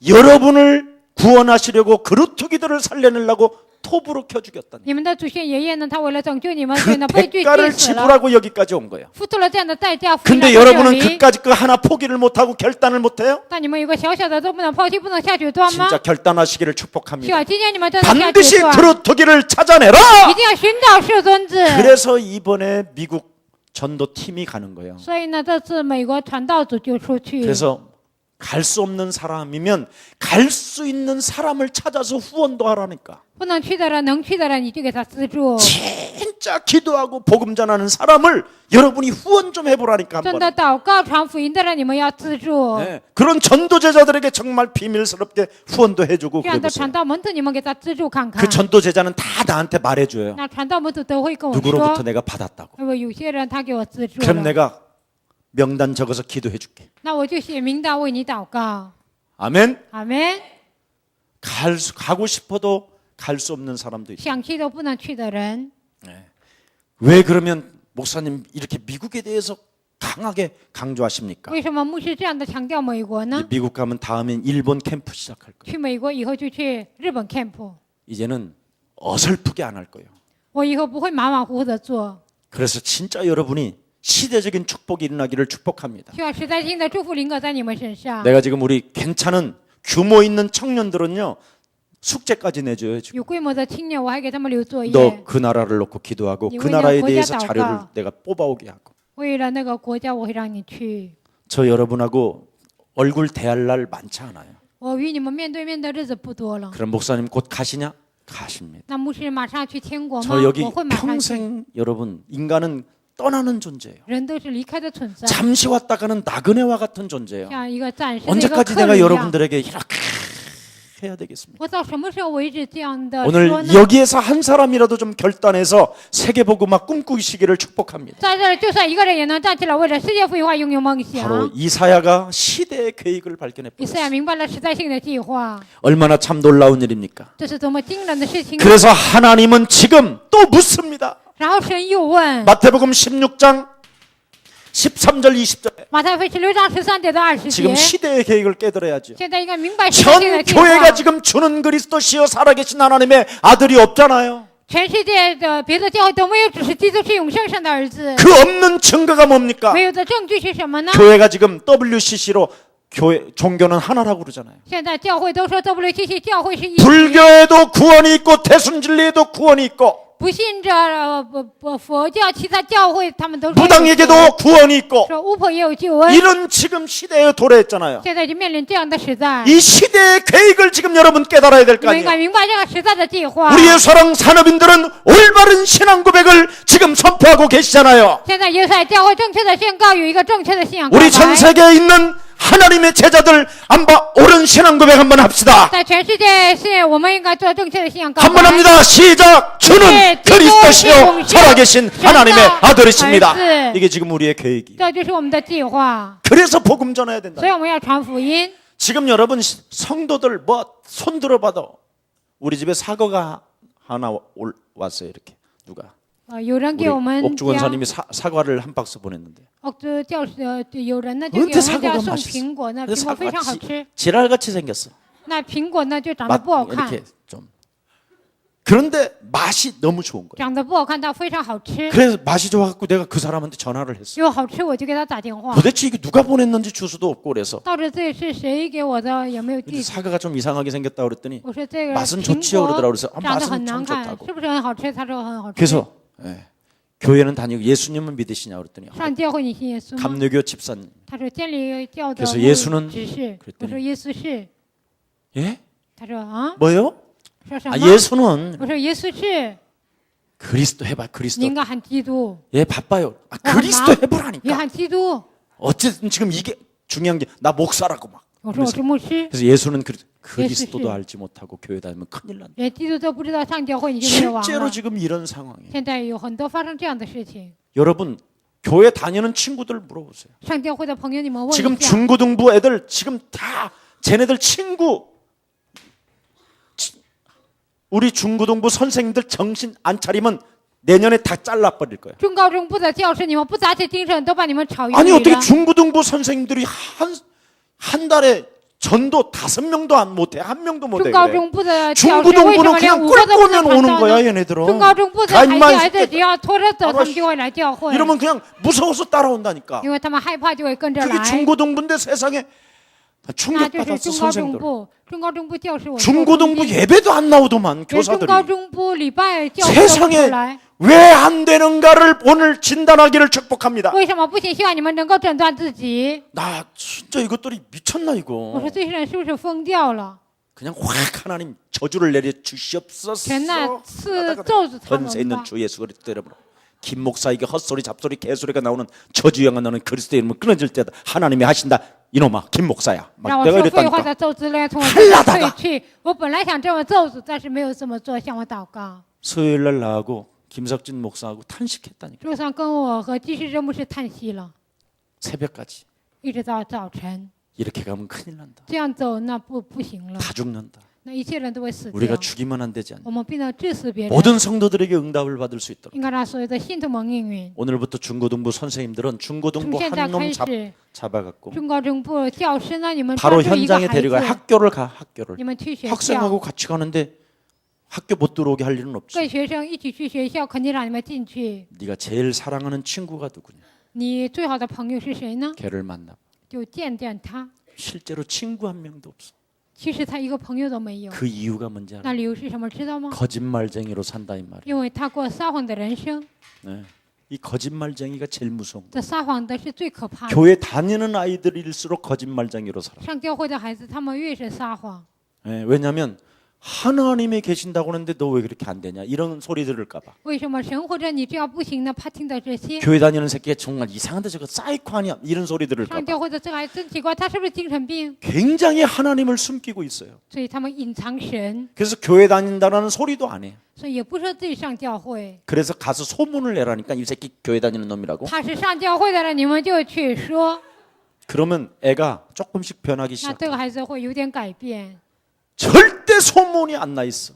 여러분을 구원하시려고 그루터기들을 살려내려고 톱으로 켜 죽였다니. 你们的祖先爷爷呢，他为了拯救你们，所以 그 呢被锯 대가를 死了， 지불하고 여기까지 온 거야. 付出了这样的代价。福音来 근데 到这 여러분은 里， 그까짓 그 하나 포기를 못하고 결단을 못해요? 但你们有个小小的都不能抛弃，不能下决断吗？ 진짜 결단하시기를 希 축복합니다. 望今天你们真的下 반드시 决断， 그루터기를 찾아내라. 一定要寻找世尊子。 그래서 이번에 미국 전도팀이 가는 거예요. 所以呢，这次美国传道组就出去。 그래서 갈 수 없는 사람이면 갈 수 있는 사람을 찾아서 후원도 하라니까. 不能去的人，能去的人，你就给他资助。 진짜 기도하고 복음 전하는 사람을 여러분이 후원 좀 해보라니까 真 한번. 的祷告传福音的人，你们要资助。 네, 그런 전도제자들에게 정말 비밀스럽게 후원도 해주고 这样的 그래보세요. 传道门徒，你们给他资助看看 그 。 전도제자는 다 나한테 말해줘요. 那传道门徒都会跟我 누구로부터 说， 내가 받았다고. 因为有些人他给我资助 그럼 了， 내가 명단 적어서 기도해줄게. 那我就写名单为你祷告。 아멘. 阿门。 가고 싶어도 갈 수 없는 사람도 있다. 想去都不能去的人， 왜 그러면 목사님 이렇게 미국에 대해서 강하게 강조하십니까? 为什么牧师这样的强调美国呢？ 미국 가면 다음엔 일본 캠프 시작할 거예요. 去美国以后就去日本 camp， 이제는 어설프게 안 할 거예요. 我以后不会马马虎虎的做。 그래서 진짜 여러분이 시대적인 축복이 일어나기를 축복합니다. 希望时代性的祝福临格在你们身上。 내가 지금 우리 괜찮은 규모 있는 청년들은요 숙제까지 내줘요. 지금. 有规模的青年，我还给他们留作业。 너 그 나라를 놓고 기도하고 그 이거냐, 나라에 거기야 대해서 나올까? 자료를 내가 뽑아오게 하고 为了那个国家，我会让你去。 저 여러분하고 얼굴 대할 날 많지 않아요. 我与你们面对面的日子不多了。 그럼 목사님 곧 가시냐? 가십니다. 那牧师马上去天国吗？ 저 여기 我会马上去。 평생 여러분 인간은 떠나는 존재예요. 人都是离开的存在， 잠시 왔다가는 나그네와 같은 존재예요. 像一个暂时的一个 언제까지 客 내가 人一样。 여러분들에게 이렇게 해야 되겠습니까? 我到什么时候为止这样的 오늘 说呢？ 여기에서 한 사람이라도 좀 결단해서 세계복음화 꿈꾸시기를 축복합니다. 在这儿，就算一个人也能站起来，为了世界福音化拥有梦 바로 想。 이사야가 시대의 계획을 발견해 以赛亚 보았어요. 明白了时代性的计划， 얼마나 참 놀라운 일입니까? 这是多么惊人的事情啊！ 그래서 하나님은 지금 또 묻습니다. 然后神又问 마태복음 16장 13절 20절에 马太福音16章13节到20节 지금 ， 시대의 계획을 깨달아야죠. 现在应该明白时代性的 전 计划。 교회가 지금 주는 그리스도시여 살아계신 하나님의 아들이 없잖아요. 全世界的别的教会都没有，只是基督是永生神的儿子。 그 없는 증거가 뭡니까? 没有的证据是什么呢？ 교회가 지금 WCC로 교회 종교는 하나라고 그러잖아요. 现在教会都说 WCC 教会是一， 불교에도 구원이 있고 대순진리에도 구원이 있고 不信着佛教，其他教会他们都说 무당에게도 구원이 있고 说巫婆也有救恩。 이런 지금 시대에 도래했잖아요. 现在就面临这样的时代， 이 시대의 계획을 지금 여러분 깨달아야 될 거 我们应该 아니에요. 明白这个时代的计划。 우리의 사랑 산업인들은 올바른 신앙 고백을 지금 선포하고 계시잖아요. 现在耶稣教会正确的宣告，有一个正确的信仰告 우리 전 白。 세계에 있는 하나님의 제자들 한번 옳은 신앙 고백 한번 합시다. 在全世界是我们应该做正确的信仰告 한번 白。 합니다. 시작. 주는 네, 그리스도시요 기도, 살아계신 기도, 하나님의 기도, 아들이십니다. 기도. 이게 지금 우리의 계획이에요. 这就是我们的计划， 그래서 복음 전해야 된다. 所以我们要传福音。 지금 여러분 성도들 뭐 손 들어봐도 우리 집에 사과가 하나 왔어요. 이렇게 누가 有人 우리 给我们 옥주건 家 사님이 사과를 한 박스 보냈는데 教有人呢就 근데 给我们 사과가 家送 맛있어. 苹果，那 근데 苹果非常好 사과같이 吃， 지랄같이 생겼어. 那苹果呢就长得 맛 不好看， 이렇게 좀 그런데 맛이 너무 좋은 거예요. 长得不好看，但非常好吃， 그래서 맛이 좋아갖고 내가 그 사람한테 전화를 했어. 又好吃，我就给他打电话。 도대체 이게 누가 보냈는지 주소도 없고 그래서 到底这是谁给我的？也没有 근데 地址。 사과가 좀 이상하게 생겼다 그랬더니 我说这个 맛은 苹 좋지요 그러더라 果 그래서 아, 长得很 맛은 难 참 看， 좋다고. 是不是很好吃？他说很好吃。 그래서 예, 교회는 다니고 예수님을 믿으시냐 그랬더니 上教会你信耶稣吗？ 감리교 집사님 他说监理教的 그래서 예수는 指示。 그랬더니 我说耶稣是。 예? 他说啊， 뭐요? 说什 아 么？ 예수는 我说耶稣是。 그리스도 해봐 그리스도 你应该喊基督。 예 바빠요 아, 我很 그리스도 忙，你 해보라니까 喊基督。 어쨌든 지금 이게 중요한 게 나 목사라고 막 我说我是牧师， 그래서 예수는 그리스도도 예수시. 알지 못하고 교회 다니면 큰일 난다 连基督都不知道上教会你就灭亡 실제로 了。 지금 이런 상황이에요 现在有很多发生这样的事情。 여러분 교회 다니는 친구들 물어보세요 上教会的朋友，你们问 지금 一下， 중고등부 애들 지금 다 쟤네들 친구 우리 중고등부 선생님들 정신 안 차리면 내년에 다 잘라버릴 거예요 中高中部的教师，你们不打起精神，都把你们炒 아니 鱿鱼 어떻게 了。 중고등부 선생님들이 한 달에 전도 5명도 안 못해 1명도 못해 中高 그래 中部的教师为什 중고등부는 么连 그냥 5个都不能 꿀 传 오는 道 거야 呢？ 얘네들은 中高中部的 가인만 孩子只要拖着走，他们就会来教会， 이러면 그냥 무서워서 따라온다니까 因为他们害怕就会跟着 그게 来。 중고등부인데 세상에 那就 충격받았어 是中高中 선생들 部，中高中部教师我说 중고등부 中间 예배도 안 나오더만 连中 교사들이 高中部礼拜教师都不 세상에 出来， 왜 안 되는가를 오늘 진단하기를 축복합니다 为什么不行？希望你们能够诊断自己。 나 진짜 이것들이 미쳤나 我 이거 说这些人是不是疯掉了？ 그냥 확 하나님 저주를 내려 주시옵소서 神呐，赐咒诅他 권세 们 있는 吧。 주 예수 그리스도 여러분 김 목사에게 헛소리 잡소리 개소리가 나오는 저주영은 너는 그리스도의 이름을 끊어질 때다 하나님이 하신다 이놈아 김 목사야 让 막 我 내가 说废话 이랬다니까 的咒之类从我这里 하려다가 退去。我本来想这么咒诅，但是没有这么做，向我祷告。 수요일날 나하고 김석진 목사하고 탄식했다니까 路上跟我和基士牧师叹息了， 새벽까지 一直到早晨。 이렇게 가면 큰일 난다 这样走那不行了， 다 죽는다 那一切人都会死 우리가 掉。 죽이면 안 되지 않냐 我们不能致死别人， 모든 성도들에게 응답을 받을 수 있도록 应该让所有的信徒们应允。 오늘부터 중고등부 선생님들은 从 중고등부 现在 한 놈 开始， 잡아갖고 中高中部教师呢，你们 바로 抓住一个 현장에 孩 데려가 子， 학교를 가 학교를 你们去学校， 학생하고 같이 가는데 학교 못 들어오게 할 일은 없지 跟学生一起去学校，肯定让你们进去。 네가 제일 사랑하는 친구가 누구냐 你最好的朋友是谁呢？ 걔를 만나 就见见他。 실제로 친구 한 명도 없어 其实他一个朋友都没有。 그 이유가 뭔지 那 알아? 理由是什么？知道吗？ 거짓말쟁이로 산다 이 말이야 因为他过撒谎的人生。 네. 이 거짓말쟁이가 제일 무서운 거예요. 这撒谎的是最可怕的。 교회 다니는 아이들일수록 거짓말쟁이로 살아. 上教会的孩子，他们越是撒谎， 예, 왜냐하면 하나님이 계신다고 하는데 너 왜 그렇게 안 되냐 이런 소리 들을까 봐. 为什么神或者你这样不行呢？怕听到这些。 교회 다니는 새끼가 정말 이상한데 저거 사이코 아니야 이런 소리 들을까 上 봐. 教会的这个孩子真奇怪，他是不是精神病？ 굉장히 하나님을 숨기고 있어요. 所以他们隐藏神， 그래서 교회 다닌다는 소리도 안 해. 所以也不说自己上教会。 그래서 가서 소문을 내라니까 이 새끼 교회 다니는 놈이라고. 他是上教会的人，你们就去说， 그러면 애가 조금씩 변하기 那 시작. 这个孩子会有点改变。 절대 소문이 안 나 있어.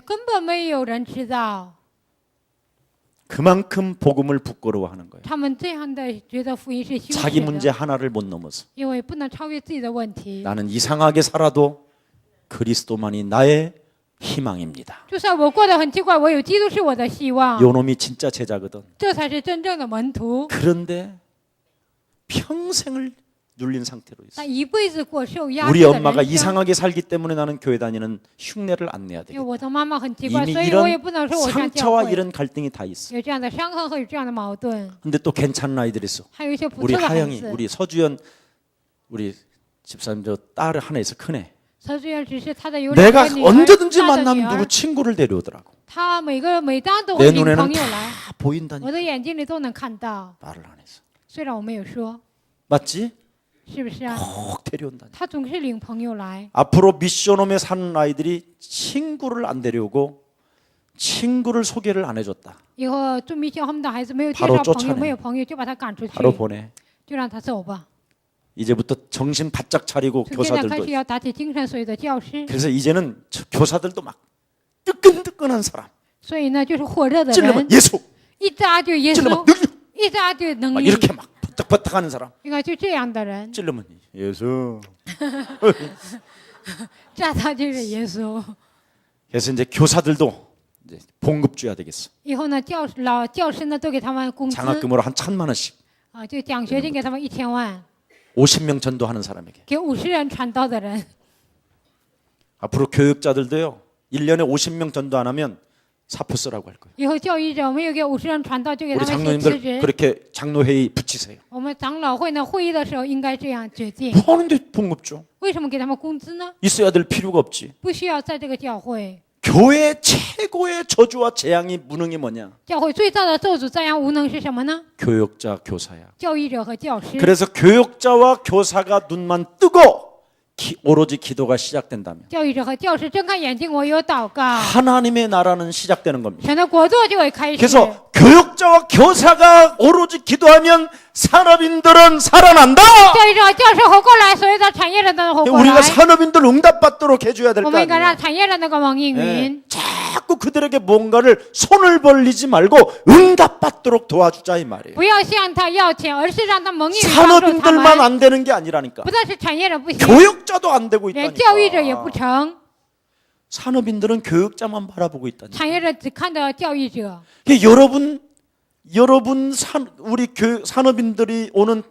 根本没有人知道， 그만큼 복음을 부끄러워하는 거예요. 他们这样的觉得福音是羞 자기 耻 문제 的， 하나를 못 넘어서 因为不能超越自己的问题。 나는 이상하게 살아도 그리스도만이 나의 희망입니다. 就算我过得很奇怪，我有基督是我的希望， 요 놈이 진짜 제자거든. 这才是真正的门徒。 그런데 평생을 눌린 상태로 있어. 那一辈子过受压 우리 制的 엄마가 人生。 이상하게 살기 때문에 나는 교회 다니는 흉내를 안 내야 因为 되겠다. 我的妈妈很奇怪， 이미 所以我也 이런 不能说我上教 상처와 会。 이런 갈등이 다 있어. 有这样的伤痕和有这样的矛盾， 근데 또 괜찮은 아이들이 있어. 还有一些不 우리 错的孩 하영이, 子。 우리 서주연, 우리 집사님 저 딸 하나 있어 큰애. 曹志远只是他的有两 내가 个女儿， 언제든지 大的女 만나면 儿 누구 ， 친구를 데려오더라고. 他每当都 내 会领 눈에는 朋友来， 다 보인다니 我的眼睛里都能看到。 말을 안 했어. 虽然我没有说， 맞지? 是不是啊？ 꼭 데려온다니. 他总是领朋友来。 앞으로 미션홈에 사는 아이들이 친구를 안 데려오고 친구를 소개를 안 해줬다. 以后做密教他们的孩子没有介 바로 绍朋 쫓아내 友，没有朋友就把他赶出去， 바로 보내. 就让他走吧。 이제부터 정신 바짝 차리고 从现在开 교사들도 始要打起精神，所有的教师， 그래서 이제는 교사들도 막 뜨끈뜨끈한 사람 所以呢，就是火热的 찔러면 人， 예수 一扎就耶 찔러면 稣， 능력 一扎就能 막 力， 이렇게 막 버떡버떡하는 사람 应该就这样的人， 찔러면 예수. 扎他就是耶稣。 그래서 이제 교사들도 이제 봉급 줘야 되겠어. 以后呢，老教师呢都给他们工资 장학금으로 한 1,000만 원씩 啊，就奖学金给他们1000万， 50명 전도하는 사람에게. 给50人传道的人。 앞으로 교육자들도요. 1년에 50명 전도 안 하면 사표 쓰라고 할 거예요. 以后教育者没有给50人传道，就给 우리 他们写辞 장로님들 职。 그렇게 장로회의 붙이세요. 我们长老会呢会议的时候应该这样决定。 뭐 하는데 봉급 줘? 为什么给他们工资呢？ 있어야 될 필요가 없지. 不需要在这个教会。 교회 최고의 저주와 재앙이 무능이 뭐냐? 教会最大的咒诅、赞扬、无能是什么呢？ 교육자, 교사야. 教育者和教师。 그래서 교육자와 교사가 눈만 뜨고 오로지 기도가 시작된다면 教育者和教师睁开眼睛，我有祷告， 하나님의 나라는 시작되는 겁니다. 神的国度就会开始。 그래서 교육자와 교사가 오로지 기도하면 산업인들은 살아난다. 教育者、教师活过来，所有的产业人都活过 우리가 来。 산업인들 응답받도록 해줘야 될 我 거 们应该 아니에요. 让产业人能够蒙应 예, 允。 자꾸 그들에게 뭔가를 손을 벌리지 말고 응답받도록 도와주자 이 말이에요. 不要向他要钱，而是让他蒙应允帮助他 산업인들만 们。 안 되는 게 아니라니까. 不但是产业人不行， 교육자도 안 되고 连教育者也 있다니까. 不成。 산업인들은 교육자만 바라보고 있다니까. 产业人只看到教育者。 여러분 우리 산업인들이 오는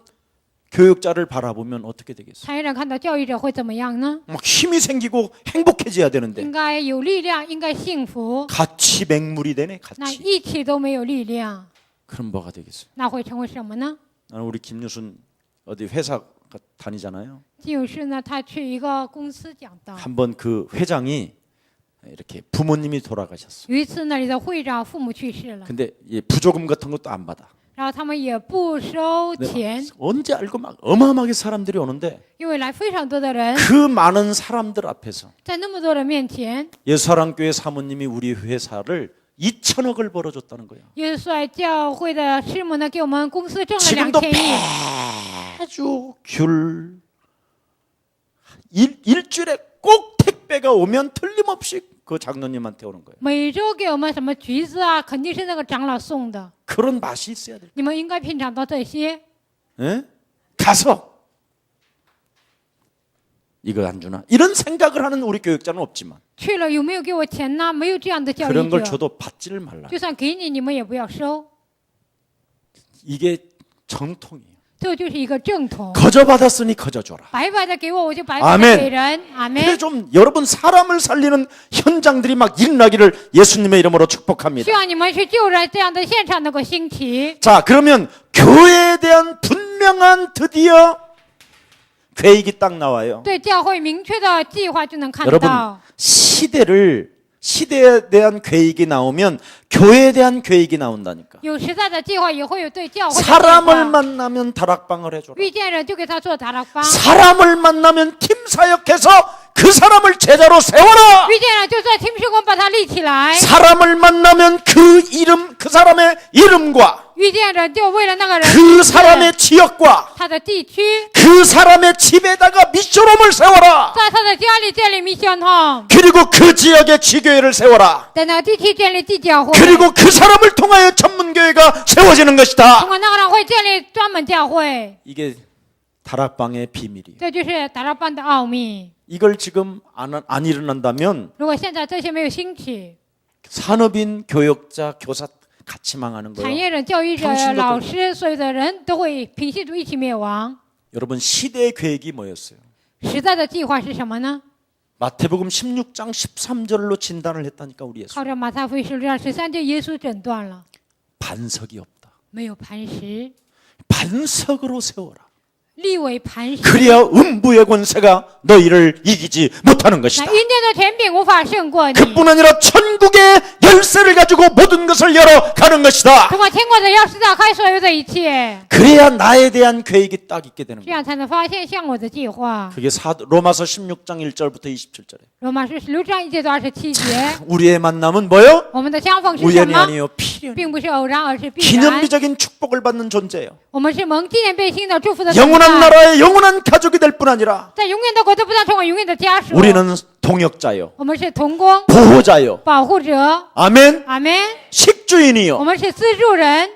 교육자를 바라보면 어떻게 되겠어요? 产业人看到教育者会怎么样呢？ 막 힘이 생기고 행복해져야 应 되는데 该有力量，应该幸福。 같이 맹물이 되네 那 같이. 一起都没有力量， 그럼 뭐가 되겠어요? 那会成为什么呢？ 나는 우리 김유순 어디 회사 다니잖아요. 就是呢，他去一个公司讲道。 한번 그 회장이 이렇게 부모님이 돌아가셨어. 有一次那里的会长父母去世了， 근데 부조금 같은 것도 안 받아. 然后他们也不收 근데 钱， 언제 알고 막 어마어마하게 사람들이 오는데 因为来非常多的人， 그 많은 사람들 앞에서 在那么多人面前， 예수사랑교회 사모님이 우리 회사를 2천억을 벌어줬다는 거야. 耶稣爱教会的师母呢，给我们公司挣了 지금도 2000亿。 매주 일주일에 꼭 택배가 오면 틀림없이 그 장로님한테 오는 거예요. 每周给我们什么橘子啊，肯定是那个长老送的。 그런 맛이 있어야 돼. 你们应该品尝到这些。 예? 가서 이거 안 주나? 이런 생각을 하는 우리 교육자는 없지만 去了有没有给我钱呢？没有这样的教 그런 育 걸 者， 줘도 받지를 말라. 就算给你，你们也不要收。 이게 정통이에요. 这就是一个正统。 거저 받았으니 거저 줘라. 白白的给我，我就白白 아멘 的给人。阿 그래 门。 좀 여러분 사람을 살리는 현장들이 막 일어나기를 예수님의 이름으로 希 축복합니다. 望你们去救人，这样的现场能够兴起。 자, 그러면 교회에 대한 분명한 드디어 계획이 딱 나와요. 对教会明确的计划就能看 여러분 到。 시대에 대한 계획이 나오면 교회에 대한 계획이 나온다니까. 有时代的计划，也会有对教会的计 사람을 划。 만나면 다락방을 해줘라. 遇见人就给他做达拉邦， 사람을 만나면 팀 사역해서 그 사람을 제자로 세워라. 遇见人就在听施工把他立起来， 사람을 만나면 그 사람의 이름과 遇见人就为了那个人 그 사람의 지역과 他的地区， 그 사람의 집에다가 미션홈을 세워라. 在他的家里建立密宣堂， 그리고 그 지역에 지교회를 세워라. 在那个地区建立地教会， 그리고 그 사람을 통하여 전문교회가 세워지는 것이다. 通过那个人会建立专门教会， 이게 다락방의 비밀이에요. 这就是达拉邦的奥秘。 이걸 지금 안 일어난다면 如果现在这些没有兴起， 산업인, 교역자, 교사 같이 망하는 产 거예요. 业人、教育者 당신도 、老师，所有的人都会平系主一起灭亡。 여러분 시대의 계획이 뭐였어요? 时代的计划是什么呢？ 마태복음 16장 13절로 진단을 했다니까 우리 예수. 靠着马太福音16章13节，耶稣诊断了 반석이 없다. 没有磐石， 반석으로 세워라. 立为磐石。 그래야 음부의 권세가 너희를 이기지 못하는 那 것이다. 阴间的权柄无法胜过你。 그뿐 아니라 천국의 열쇠를 가지고 모든 것을 열어가는 것이다. 通过天国的钥匙打开所有的一切， 그래야 나에 대한 계획이 딱 있게 되는 这 거야. 样才能发现向我的计划。 그게 로마서 16장 1절부터 27절에. 罗马书16章1节到27节， 우리의 만남은 뭐요? 我们的相逢是什 우연이 么？ 아니요 필연. 并不是偶然，而是必然。 기념비적인 축복을 받는 존재예요. 我们是蒙纪念被新的祝福的存 영원한 在， 나라의 영원한 가족이 될 뿐 아니라 在永远的国度不但成为永远的家属， 우리는 동역자요, 我们是同工、 보호자요, 保护者。 아멘, 阿门。 식주인이요, 我们是资助人、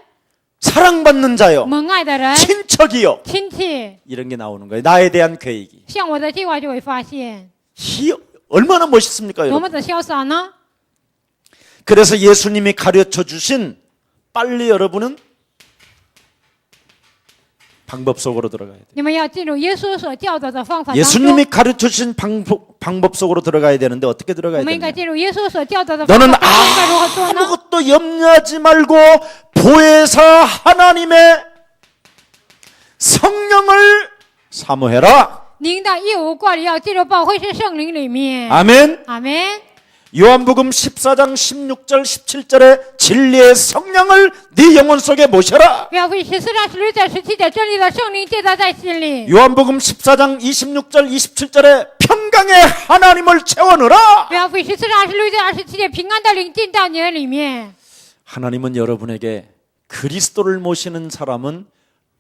사랑받는 자요, 蒙爱的人、 친척이요. 亲戚。 이런 게 나오는 거예요. 나에 대한 계획이. 向我的计划就会发现， 얼마나 멋있습니까, 多 여러분? 么的潇洒呢？ 그래서 예수님이 가르쳐 주신 빨리 여러분은 방법 속으로 들어가야 돼요. 你们要进入耶稣所教导的方法当中。 예수님이 가르쳐 주신 방법 속으로 들어가야 되는데 어떻게 我 들어가야 们应该 되냐? 进入耶稣所教导的方 너는 法当中，应该如何做呢？ 아무것도 염려하지 말고 보혜사 하나님의 성령을 사모해라. 您的义无挂虑要进入保惠师圣灵里面。 아멘. 阿门。 요한복음 14장 16절 17절에 진리의 성령을 네 영혼 속에 모셔라. 约翰福音14章16节17节，真理的圣灵借在在心里。 요한복음 14장 26절 27절에 평강의 하나님을 채워 넣으라. 约翰福音14章26节27节，平安的灵进到你的里面。 하나님은 여러분에게 그리스도를 모시는 사람은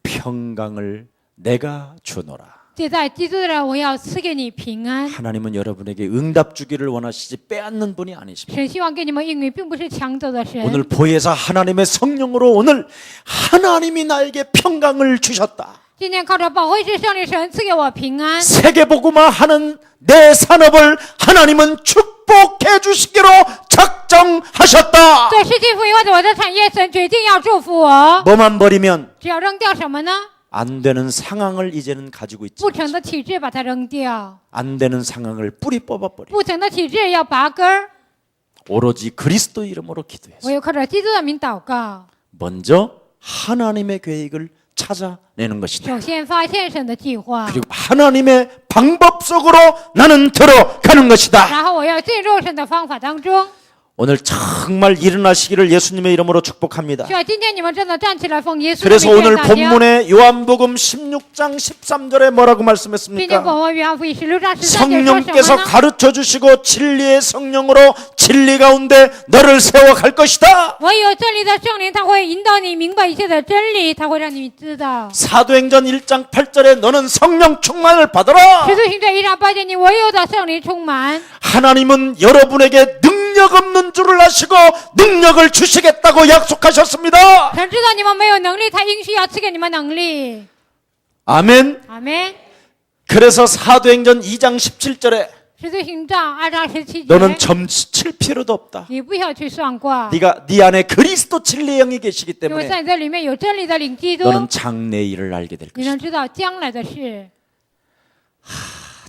평강을 내가 주노라. 借在基督的人，我要赐给你平安。 하나님은 여러분에게 응답 주기를 원하시지 빼앗는 분이 아니십니다. 神希望给你们应允，并不是抢走的神。 오늘 보혜사 하나님의 성령으로 오늘 하나님이 나에게 평강을 주셨다. 今天靠着保惠师圣灵，神赐给我平安。 세계복음화 하는 내 산업을 하나님은 축복해 주시기로 작정하셨다. 做世界福音化的我的产业，神决定要祝福我。 뭐만 버리면 只要扔掉什么呢？ 안 되는 상황을 이제는 가지고 있지. 不成的体质把它扔掉， 안 되는 상황을 뿌리 뽑아버려. 不成的体质要拔根儿。 오로지 그리스도 이름으로 기도해서 我要靠着基督的名祷告， 먼저 하나님의 계획을 찾아내는 것이다. 首先发现神的计划， 그리고 하나님의 방법 속으로 나는 들어가는 것이다. 然后我要进入神的方法当中。 오늘 정말 일어나시기를 예수님의 이름으로 축복합니다. 需要今天你们真的站起来，奉耶稣的 그래서 名 오늘 劝大家。 본문의 요한복음 16장 13절에 뭐라고 今天本 말씀했습니까? 文约翰福音16章13节说什 성령께서 么呢？ 가르쳐 주시고 진리의 성령으로 진리 가운데 너를 세워 갈 것이다. 唯有真理的圣灵，他会引导你明白一切的真理，他会让你知道。 사도행전 1장 8절에 너는 성령 충만을 받아라. 使徒行传1章8节，你唯有的圣灵充满。 하나님은 여러분에게 능력 없는 줄을 아시고 능력을 주시겠다고 약속하셨습니다. 神知道你们没有能力，他应许要赐给你们能力。 아멘. 阿门。 그래서 사도행전 2장 17절에 使徒行传2章17 너는 节， 점치 칠 필요도 없다. 你不要去算卦， 네가 네 안에 그리스도 진리의 영이 계시기 因为 때문에 在你这里面有真理的领基督， 너는 장래 일을 알게 될 你 것이다. 能知道将来的事。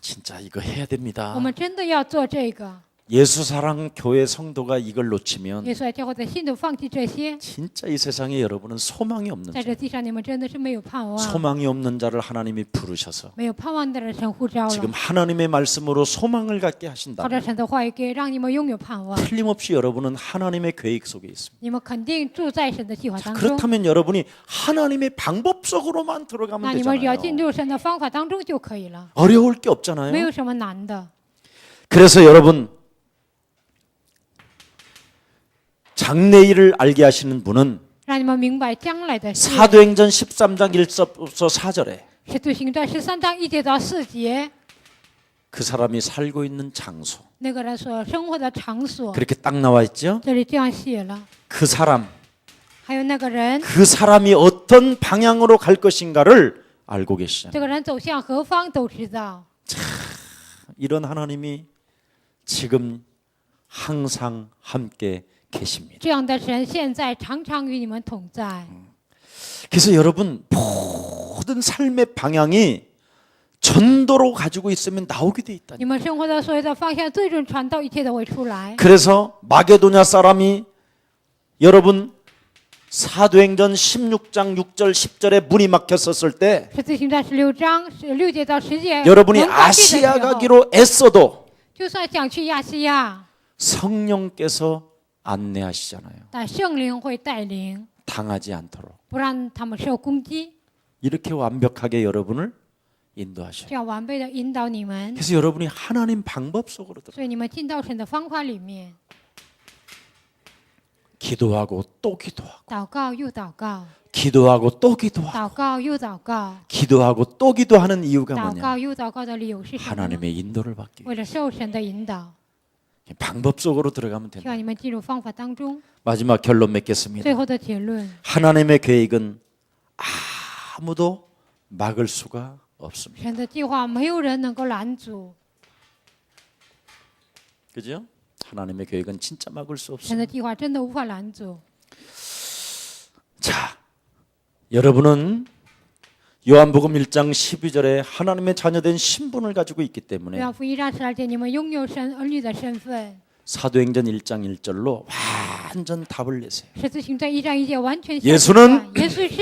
진짜 이거 해야 됩니다. 我们真的要做这个。 예수 사랑 교회 성도가 이걸 놓치면 耶稣爱教会的信徒放弃这些， 진짜 이 세상에 여러분은 소망이 없는 在 자. 这地上你们真的是没有盼望， 소망이 없는 자를 하나님이 부르셔서 没有盼望的人神呼召 지금 了， 하나님의 말씀으로 소망을 갖게 靠 하신다. 着神的话语，给让你们拥有盼望。 틀림없이 여러분은 하나님의 계획 속에 있습니다. 你们肯定住在神的计划 자, 当中。 그렇다면 여러분이 하나님의 방법 속으로만 那 들어가면 你们只要进 되잖아요. 入神的方法当中就可以了， 어려울 게 没 없잖아요. 有什么难的。 그래서 여러분 장래 일을 알게 하시는 분은 让你们明白将来的事。 사도행전 13장 1절부터 4절에 使徒行传13章1节到4节， 그 사람이 살고 있는 장소 那个人所生活的场所， 그렇게 딱 나와 있죠. 这里这样写了。 그 사람 还有那个人， 그 사람이 어떤 방향으로 갈 것인가를 알고 계시잖아요. 这个人走向何方都知道。 이런 하나님이 지금 항상 함께 계십니다. 这样的神现在常常与你们同在。 그래서 여러분 모든 삶의 방향이 전도로 가지고 있으면 나오게 돼 있다. 你们生活的所有的方向，最终传道，一切都会出来。 그래서 마게도냐 사람이 여러분 사도행전 16장 6절 10절에 문이 막혔었을 때 使徒行传16章6节到10节， 여러분이 门关闭的 아시아 时候， 가기로 애써도 就算想去亚细亚， 성령께서 안내하시잖아요. 但圣灵会带领， 당하지 않도록 不让他们受攻击， 이렇게 완벽하게 여러분을 인도하셔요. 这样完备的引导你们， 그래서 여러분이 하나님 방법 속으로 들어 所以你们进到神的方法里面， 기도하고 또 기도하고 祷告又祷告， 기도하고 또 기도하고 祷告又祷告， 기도하고 또 기도하는 이유가 祷 뭐냐? 告又祷告的理由是什么呢？ 하나님의 인도를 받기 위해 为了受神的引导， 방법 속으로 들어가면 希 됩니다. 望你们进入方法当中。 마지막 결론 맺겠습니다. 最后的结论， 하나님의 계획은 아무도 막을 수가 없습니다. 神的计划没有人能够拦阻， 그죠? 하나님의 계획은 진짜 막을 수 神 없습니다. 的计划真的无法拦阻。 자, 여러분은 요한복음 1장 12절에 하나님의 자녀된 신분을 가지고 있기 约 때문에 翰福音1章12节，你们拥有神儿女的身份。 사도행전 1장 1절로 완전 답을 내세요. 使徒行传1章1节完全 예수는 耶稣是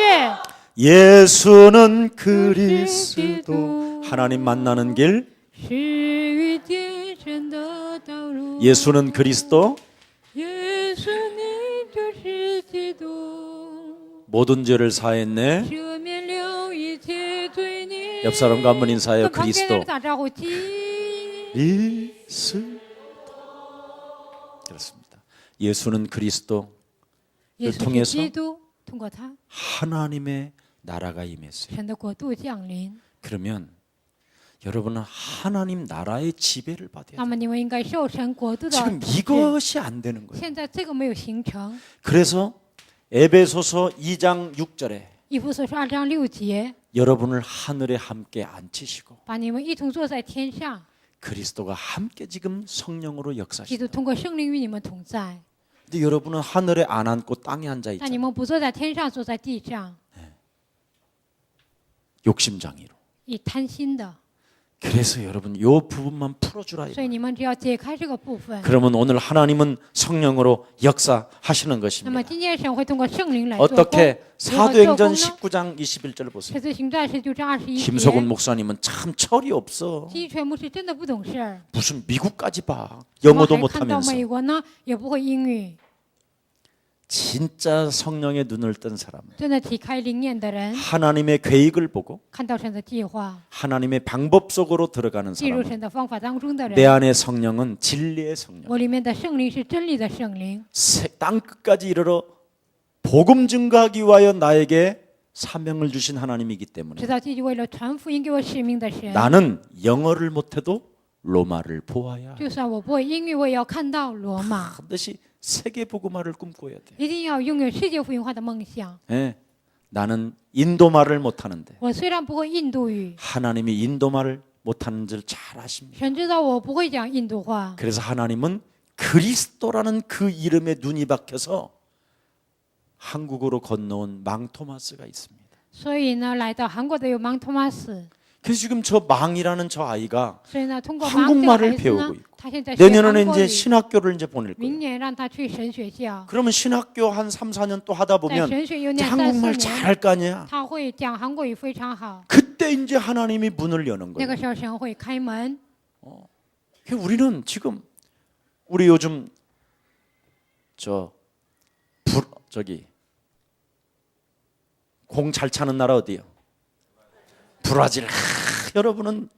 예수는 그리스도 하나님 만나는 길 是遇见神的道路。 예수는 그리스도 耶稣你就是基督， 모든 죄를 사했네. 赦免了一切罪孽。 옆 사람과 한번 인사해요. 跟旁边 그리스도 人打招呼，基 그리스도 그렇습니다. 예수는 그리스도 耶稣是 통해서 基督，通过他， 하나님의 나라가 임했어요. 神的国度降临。 그러면 여러분은 하나님 나라의 지배를 받아야 那 돼요. 么你们应该受神国度的 지금 指示。 이것이 안 되는 거예요. 现在这个没有形成。 그래서 에베소서 2장 6절에 以弗所书2章6节， 여러분을 하늘에 함께 앉히시고 把你们一同坐在天上， 그리스도가 함께 지금 성령으로 基督 역사하시다. 通过圣灵与你们同在。 근데 여러분은 하늘에 안 앉고 땅에 앉아 但你 있잖아요. 们不坐在天上，坐在地上， 욕심장애로. 以贪心的。 그래서 여러분 요 부분만 풀어주라. 所以你们只要解开这个部分， 그러면 오늘 하나님은 성령으로 역사하시는 那么 것입니다. 今天神会通过圣灵来做工。 어떻게 如何做 사도행전 工呢？ 19장 21절 보세요. 使徒行传19章21 김석훈 节， 목사님은 참 철이 없어. 基全牧师真的不懂事儿， 무슨 미국까지 봐. 怎么 영어도 还看到 못하면서. 美国呢，也不会英语。 진짜 성령의 눈을 뜬 사람. 真的体开灵眼的人， 하나님의 계획을 보고 看到神的计划， 하나님의 방법 속으로 들어가는 进入 사람. 神的方法当中的 내 人， 안에 성령은 진리의 성령. 我里面的圣灵是真理的圣灵， 땅 끝까지 이르러 복음 증거하기 위하여 나에게 사명을 주신 하나님이기 때문에 直到继续为了传福音给我使命的神。 나는 영어를 못해도 로마를 보아야 해. 就算我不会英语，我也要看到罗马， 반드시 세계 복음화를 꿈꿔야 돼. 一定要拥有世界福音化的梦想。 예. 나는 인도말을 못하는데 我虽然不会印度语， 하나님이 인도말을 못하는 줄 잘 아십니다. 神知道我不会讲印度话， 그래서 하나님은 그리스도라는 그 이름에 눈이 박혀서 한국으로 건너온 망토마스가 있습니다. 所以呢，来到韩国的有芒托马斯， 그래서 지금 저 망이라는 저 아이가 所以呢，通过芒这个 한국말을 孩子 배우고 呢 있고 ，他现在学 내년에는 韩国 이제 语， 신학교를 이제 보낼 거예요. 明年让他去神学校， 그러면 신학교 한 3, 4년 또 하다 在 보면 神学有 이제 念한국말 3、4 잘 年， 할 거 아니야. 他会讲韩国语非常好。 그때 이제 하나님이 문을 여는 那 거예요. 个时候神会开门。 우리는 지금 우리 요즘 저기 공 잘 차는 나라 어디요? 브라질. 여러분은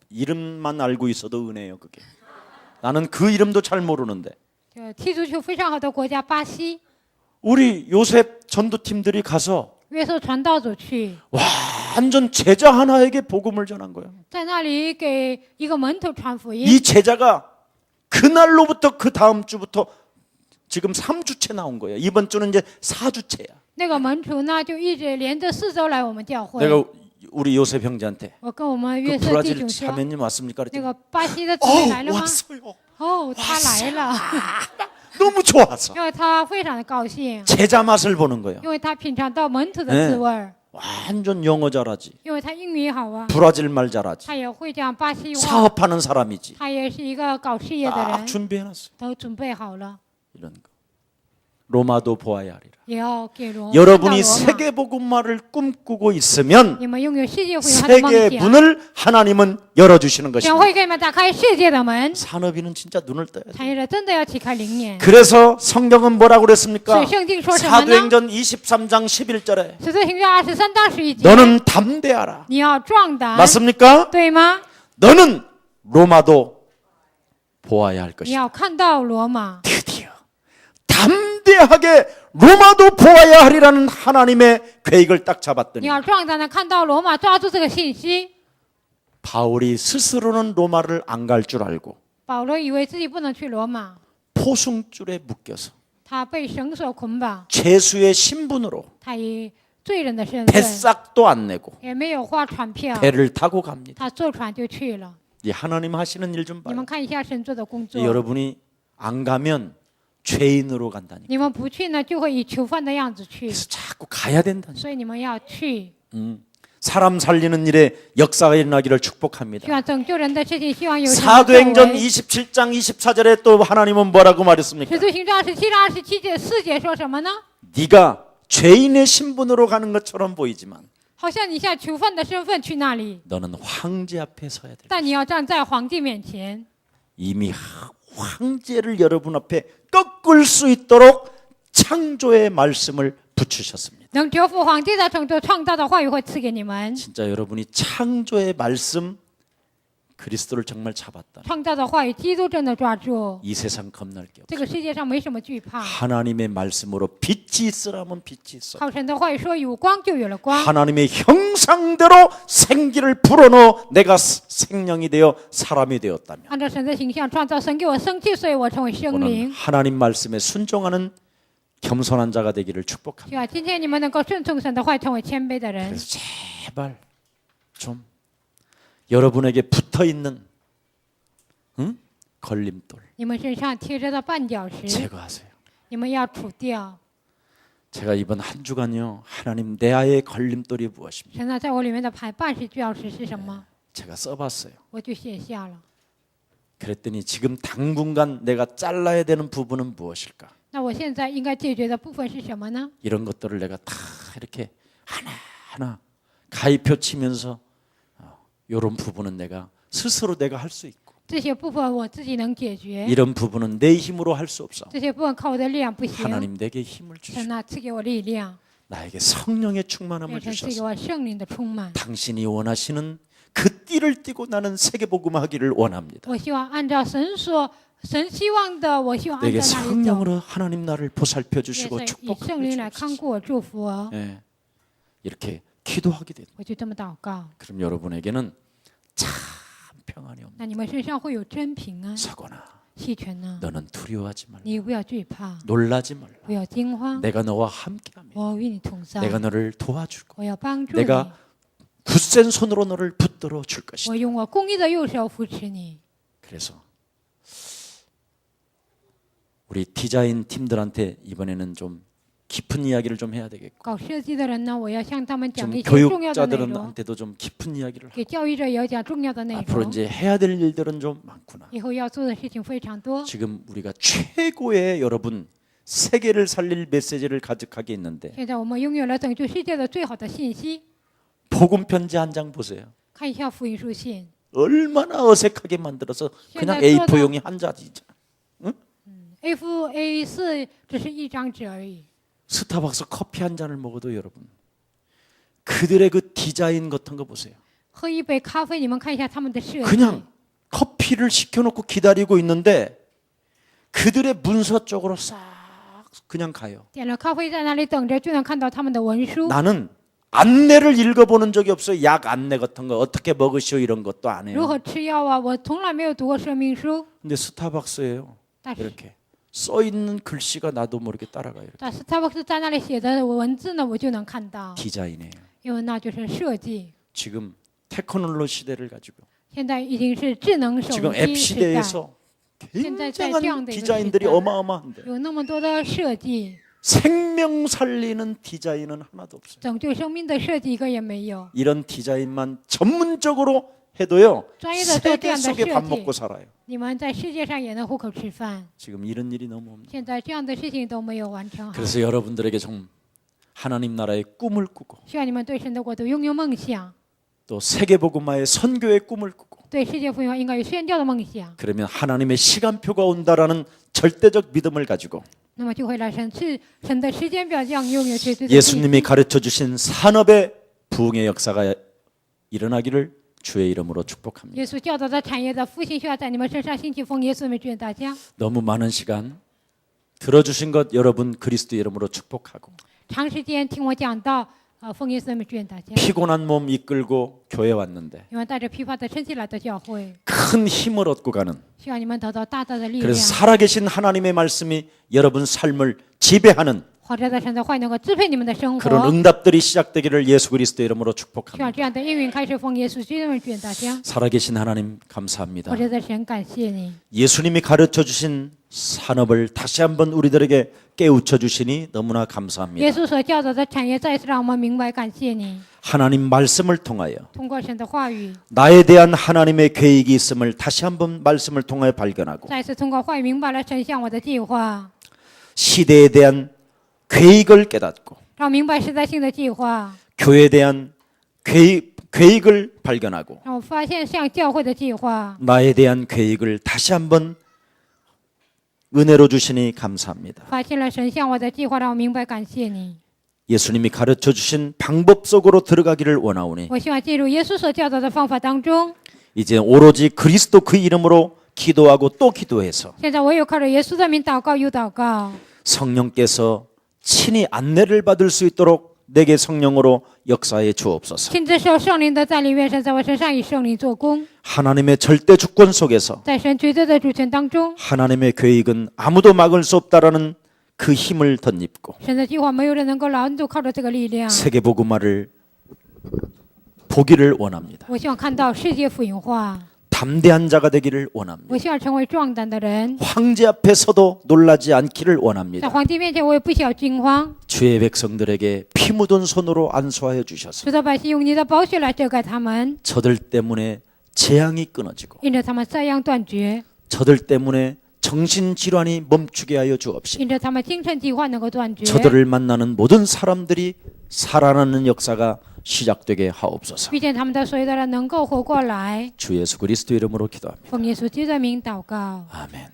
이름만 알고 있어도 은혜예요, 그게. 나는 그 이름도 잘 모르는데. 就踢足球非常好的国家巴西， 우리 요셉 전도팀들이 가서 约瑟传道组去， 완전 제자 하나에게 복음을 전한 거예요. 在那里给一个门徒传福音。 이 제자가 그날로부터 그 다음 주부터 지금 3주째 나온 거예요. 이번 주는 이제 4주째야. 那个门徒呢，就一直连着4周来我们教会。 내가 우리 요셉 형제한테 我跟我们 그 约瑟弟 브라질 兄说， 자매님 왔습니까? 那 그랬더니 个巴西的姊妹来了吗？ 왔어요. 哦，他来了， 너무 좋아서 因为他非常的高兴， 제자 맛을 보는 거예요. 因为他品尝到门徒的滋味儿， 완전 영어 잘하지. 因为他英语好啊， 브라질 말 잘하지. 他也会讲巴西话， 사업하는 사람이지. 他也是一个搞事业的 딱 人， 준비해놨어요. 都准备好了， 이런 거. 로마도 보아야 하리라. 也要给罗。 여러분이 看到罗马 세계 복음화를 꿈꾸고 있으면 你们拥有世界福音化的梦 세계 想， 문을 하나님은 열어주시는 神 것입니다. 会给你们打开世界的门。 산업인은 진짜 눈을 떠야 돼. 产业者真的要启开灵眼。 그래서 성경은 뭐라고 所 그랬습니까? 以圣经说什么呢？ 사도행전 23장 11절에 使徒行传23章11节， 너는 담대하라. 你要壮胆， 맞습니까? 对吗？ 너는 로마도 보아야 할 你 것이다. 要看到罗马， 드디어 담대하게 로마도 보아야 하리라는 하나님의 계획을 딱 你 잡았더니 要壮胆的看到罗马，抓住这个信息。 바울이 스스로는 로마를 안 갈 줄 알고 保罗以为自己不能去罗马， 포승줄에 묶여서 他被绳索捆绑， 죄수의 신분으로 他以罪人的身份， 배싹도 안 내고 也没有花船票， 배를 타고 갑니다. 他坐船就去了。 이 하나님 하시는 일 좀 你 봐요. 们看一下神做的工作， 여러분이 안 가면 죄인으로 간다니까. 你们不去呢，就会以囚犯的样子去， 그래서 자꾸 가야 된다니까. 所以你们要去。 사람 살리는 일에 역사가 일어나기를 축복합니다. 希望拯救人的事情，希望有神的作 사도행전 为。 27장 24절에 또 하나님은 뭐라고 말했습니까? 使徒行传27章27节4节说什么呢？ 네가 죄인의 신분으로 가는 것처럼 보이지만 好像你像囚犯的身份去那里， 너는 황제 앞에 서야 돼. 但你要站在皇帝面前。 이미 황제를 여러분 앞에 꺾을 수 있도록 창조의 말씀을 붙이셨습니다. 能折服皇帝的程度，创造的话语会赐给你们。 진짜 여러분이 창조의 말씀 그리스도를 정말 잡았다. 创造的话语，基督真的抓住。 이 세상 겁날 게 这 없어. 个世界上没什么惧怕， 하나님의 말씀으로 빛이 있으라면 빛이 있어. 靠神的话语说有光就有了光， 하나님의 형상대로 생기를 불어넣어 내가 생명이 되어 사람이 되었다면 按照神的形象创造，神给我生气，所以我成为生 오늘 灵。 하나님 말씀에 순종하는 겸손한 자가 되기를 希 축복합니다. 望今天你们能够顺从神的话语，成为谦卑的人。 그래서 제발 좀 여러분에게 붙어 있는 걸림돌 你们身上贴着的绊脚石， 제거하세요. 你们要除掉。 제가 이번 한 주간요 하나님 내 아의 걸림돌이 무엇입니까? 神呢，在我里面的绊脚石是什么？ 제가 써봤어요. 我就写下了。 그랬더니 지금 당분간 내가 잘라야 되는 부분은 무엇일까? 那我现在应该解决的部分是什么呢？ 이런 것들을 내가 다 이렇게 하나하나 가위표 치면서 이런 부분은 내가 스스로 내가 할 수 있고 这些部分我自己能解决， 이런 부분은 내 힘으로 할 수 없어. 这些部分靠我的力量不行。 하나님 내게 힘을 神 주시고 呐，赐给我力量， 나에게 성령의 충만함을 也神赐给 주셔서 我圣灵的充满。 당신이 원하시는 그 띠를 띠고 나는 세계복음하기를 원합니다. 我希望按照神希望的，我希望按 내게 照那里走。 성령으로 하나님 나를 보살펴 也 주시고 是以 축복하여 圣灵来看 주옵소서. 顾我、祝福我。 예, 이렇게 기도하게 됩니다. 我就这么祷告， 그럼 여러분에게는 참 평안이 없는 那你们身上会有真平安、 서거나 气全呢。 너는 두려워하지 말라. 你不要惧怕， 놀라지 말라. 不要惊慌， 내가 너와 함께하며 我与你同在， 내가 너를 도와주고 我要帮助你， 내가 굳센 손으로 너를 붙들어 줄 것이다. 我用我公义的右手扶持你。 그래서 우리 디자인 팀들한테 이번에는 좀 깊은 이야기를 좀 해야 되겠고 搞设计的人呢，我要向他们讲 좀 一些重要的内容， 교육자들한테도 좀 깊은 이야기를 하고 给教育者也要讲重要的内 앞으로 容。 이제 해야 될 일들은 좀 많구나. 以后要做的事情非常多。 지금 우리가 최고의 여러분 세계를 살릴 메시지를 가득하게 있는데 现在我们拥有了拯救世界的最好的信息。 복음 편지 한 장 보세요. 看一下福音书信， 얼마나 어색하게 만들어서 그냥 현在做到- A4용이 한 자리죠. A4 只是一张纸而已。 스타벅스 커피 한 잔을 먹어도 여러분 그들의 그 디자인 같은 거 보세요. 喝一杯咖啡，你们看一下他们的设计。 그냥 커피를 시켜놓고 기다리고 있는데 그들의 문서 쪽으로 싹 그냥 가요. 点了咖啡在那里等着，就能看到他们的文书。 나는 안내를 읽어보는 적이 없어요. 약 안내 같은 거 어떻게 먹으시오 이런 것도 안 如 해요. 何吃药啊？我从来没有读过说明书。 근데 스타벅스예요. 但是 이렇게 써 있는 글씨가 나도 모르게 따라가요. 但是他们是在那里写的文字呢，我就能看到， 디자인이에요. 因为那就是设计。 지금 테크놀로 시대를 가지고 现在已经是智能手 지금 앱 机时代， 시대에서 현재 굉장한 때 디자인들이 시대. 어마어마한데 有那么多的设计， 생명 살리는 디자인은 하나도 없어요. 拯救生命的设计一个也没有。 이런 디자인만 전문적으로 해도요 专业的做这 세계 样的 속에 设 밥 计 먹고 ， 살아요. 你们在世界上也能糊口吃饭。 지금 이런 일이 너무 없는. 现在这样的事情都没有完成好， 그래서 여러분들에게 좀 하나님 나라의 꿈을 꾸고 需要你们对神的国度拥有梦想， 또 세계복음화의 선교의 꿈을 꾸고 对世界福音应该有宣教的梦想， 그러면 하나님의 시간표가 온다라는 절대적 믿음을 가지고 那么就会来神的时间表这样拥有绝对的信心。 예수님이 가르쳐 주신 산업의 부흥의 역사가 일어나기를 주의 이름으로 축복합니다. 耶稣教导的产业的复兴需要在你们身上兴起奉耶稣的名祝愿大家。 너무 많은 시간 들어주신 것 여러분 그리스도 이름으로 축복하고 长时间听我讲道，奉耶稣的名祝愿大家。 피곤한 몸 이끌고 교회 왔는데 你们带着疲乏的身体来到教会， 큰 힘을 얻고 가는 需要你们得到大大的力量 그래서 。 살아계신 하나님의 말씀이 여러분 삶을 지배하는 活着的神的话语能够支配你们的生 그런 活， 응답들이 시작되기를 예수 그리스도 이름으로 需要 축복합니다. 这样的应允开始奉耶稣基督的名祝愿大家。 살아계신 하나님 감사합니다. 活着的神，感谢你。 예수님이 가르쳐 주신 산업을 다시 한번 우리들에게 깨우쳐 주시니 너무나 耶 감사합니다. 稣所教导的产业，再次让我们明白，感谢你。 하나님 말씀을 통하여 通过神的话语， 나에 대한 하나님의 계획이 있음을 다시 한번 말씀을 통하여 발견하고 再次通过话语明白了神向我的计划， 시대에 대한 계획을 깨닫고 让我明白时代性的计划， 교회에 대한 계획을 발견하고 让我发现向教会的计划， 나에 대한 계획을 다시 한번 은혜로 주시니 감사합니다. 发现了神向我的计划，让我明白，感谢你。 예수님이 가르쳐 주신 방법 속으로 들어가기를 원하오니 我希望进入耶稣所教导的方法当中。 이제 오로지 그리스도 그 이름으로 기도하고 또 기도해서 现在我有靠着耶稣的名祷告，又祷告， 성령께서 친히 안내를 받을 수 있도록 내게 성령으로 역사해 주옵소서. 亲自受圣灵的带领，愿神在我身上以圣灵做工， 하나님의 절대 주권 속에서 在神绝对的主权当中， 하나님의 계획은 아무도 막을 수 없다라는 그 힘을 덧입고 神的计划没有人能够拦阻，靠着这个力量， 세계복음화를 보기를 원합니다. 我希望看到世界福音化， 담대한 자가 되기를 원합니다. 我希望成为壮胆的人， 황제 앞에서도 놀라지 않기를 在 원합니다. 皇帝面前我也不需要惊慌， 주의 백성들에게 피 묻은 손으로 안수하여 주셔서 使得百姓用你的宝血来遮盖他们， 저들 때문에 재앙이 끊어지고 因着他们灾殃断绝， 저들 때문에 정신질환이 멈추게 하여 주옵시고 因着他们精神疾患能够断绝， 저들을 만나는 모든 사람들이 살아나는 역사가 시작되게 하옵소서. 遇见他们的所有的人能够活过来。 주 예수 그리스도 이름으로 기도합니다. 奉耶稣基督的名祷告。 아멘.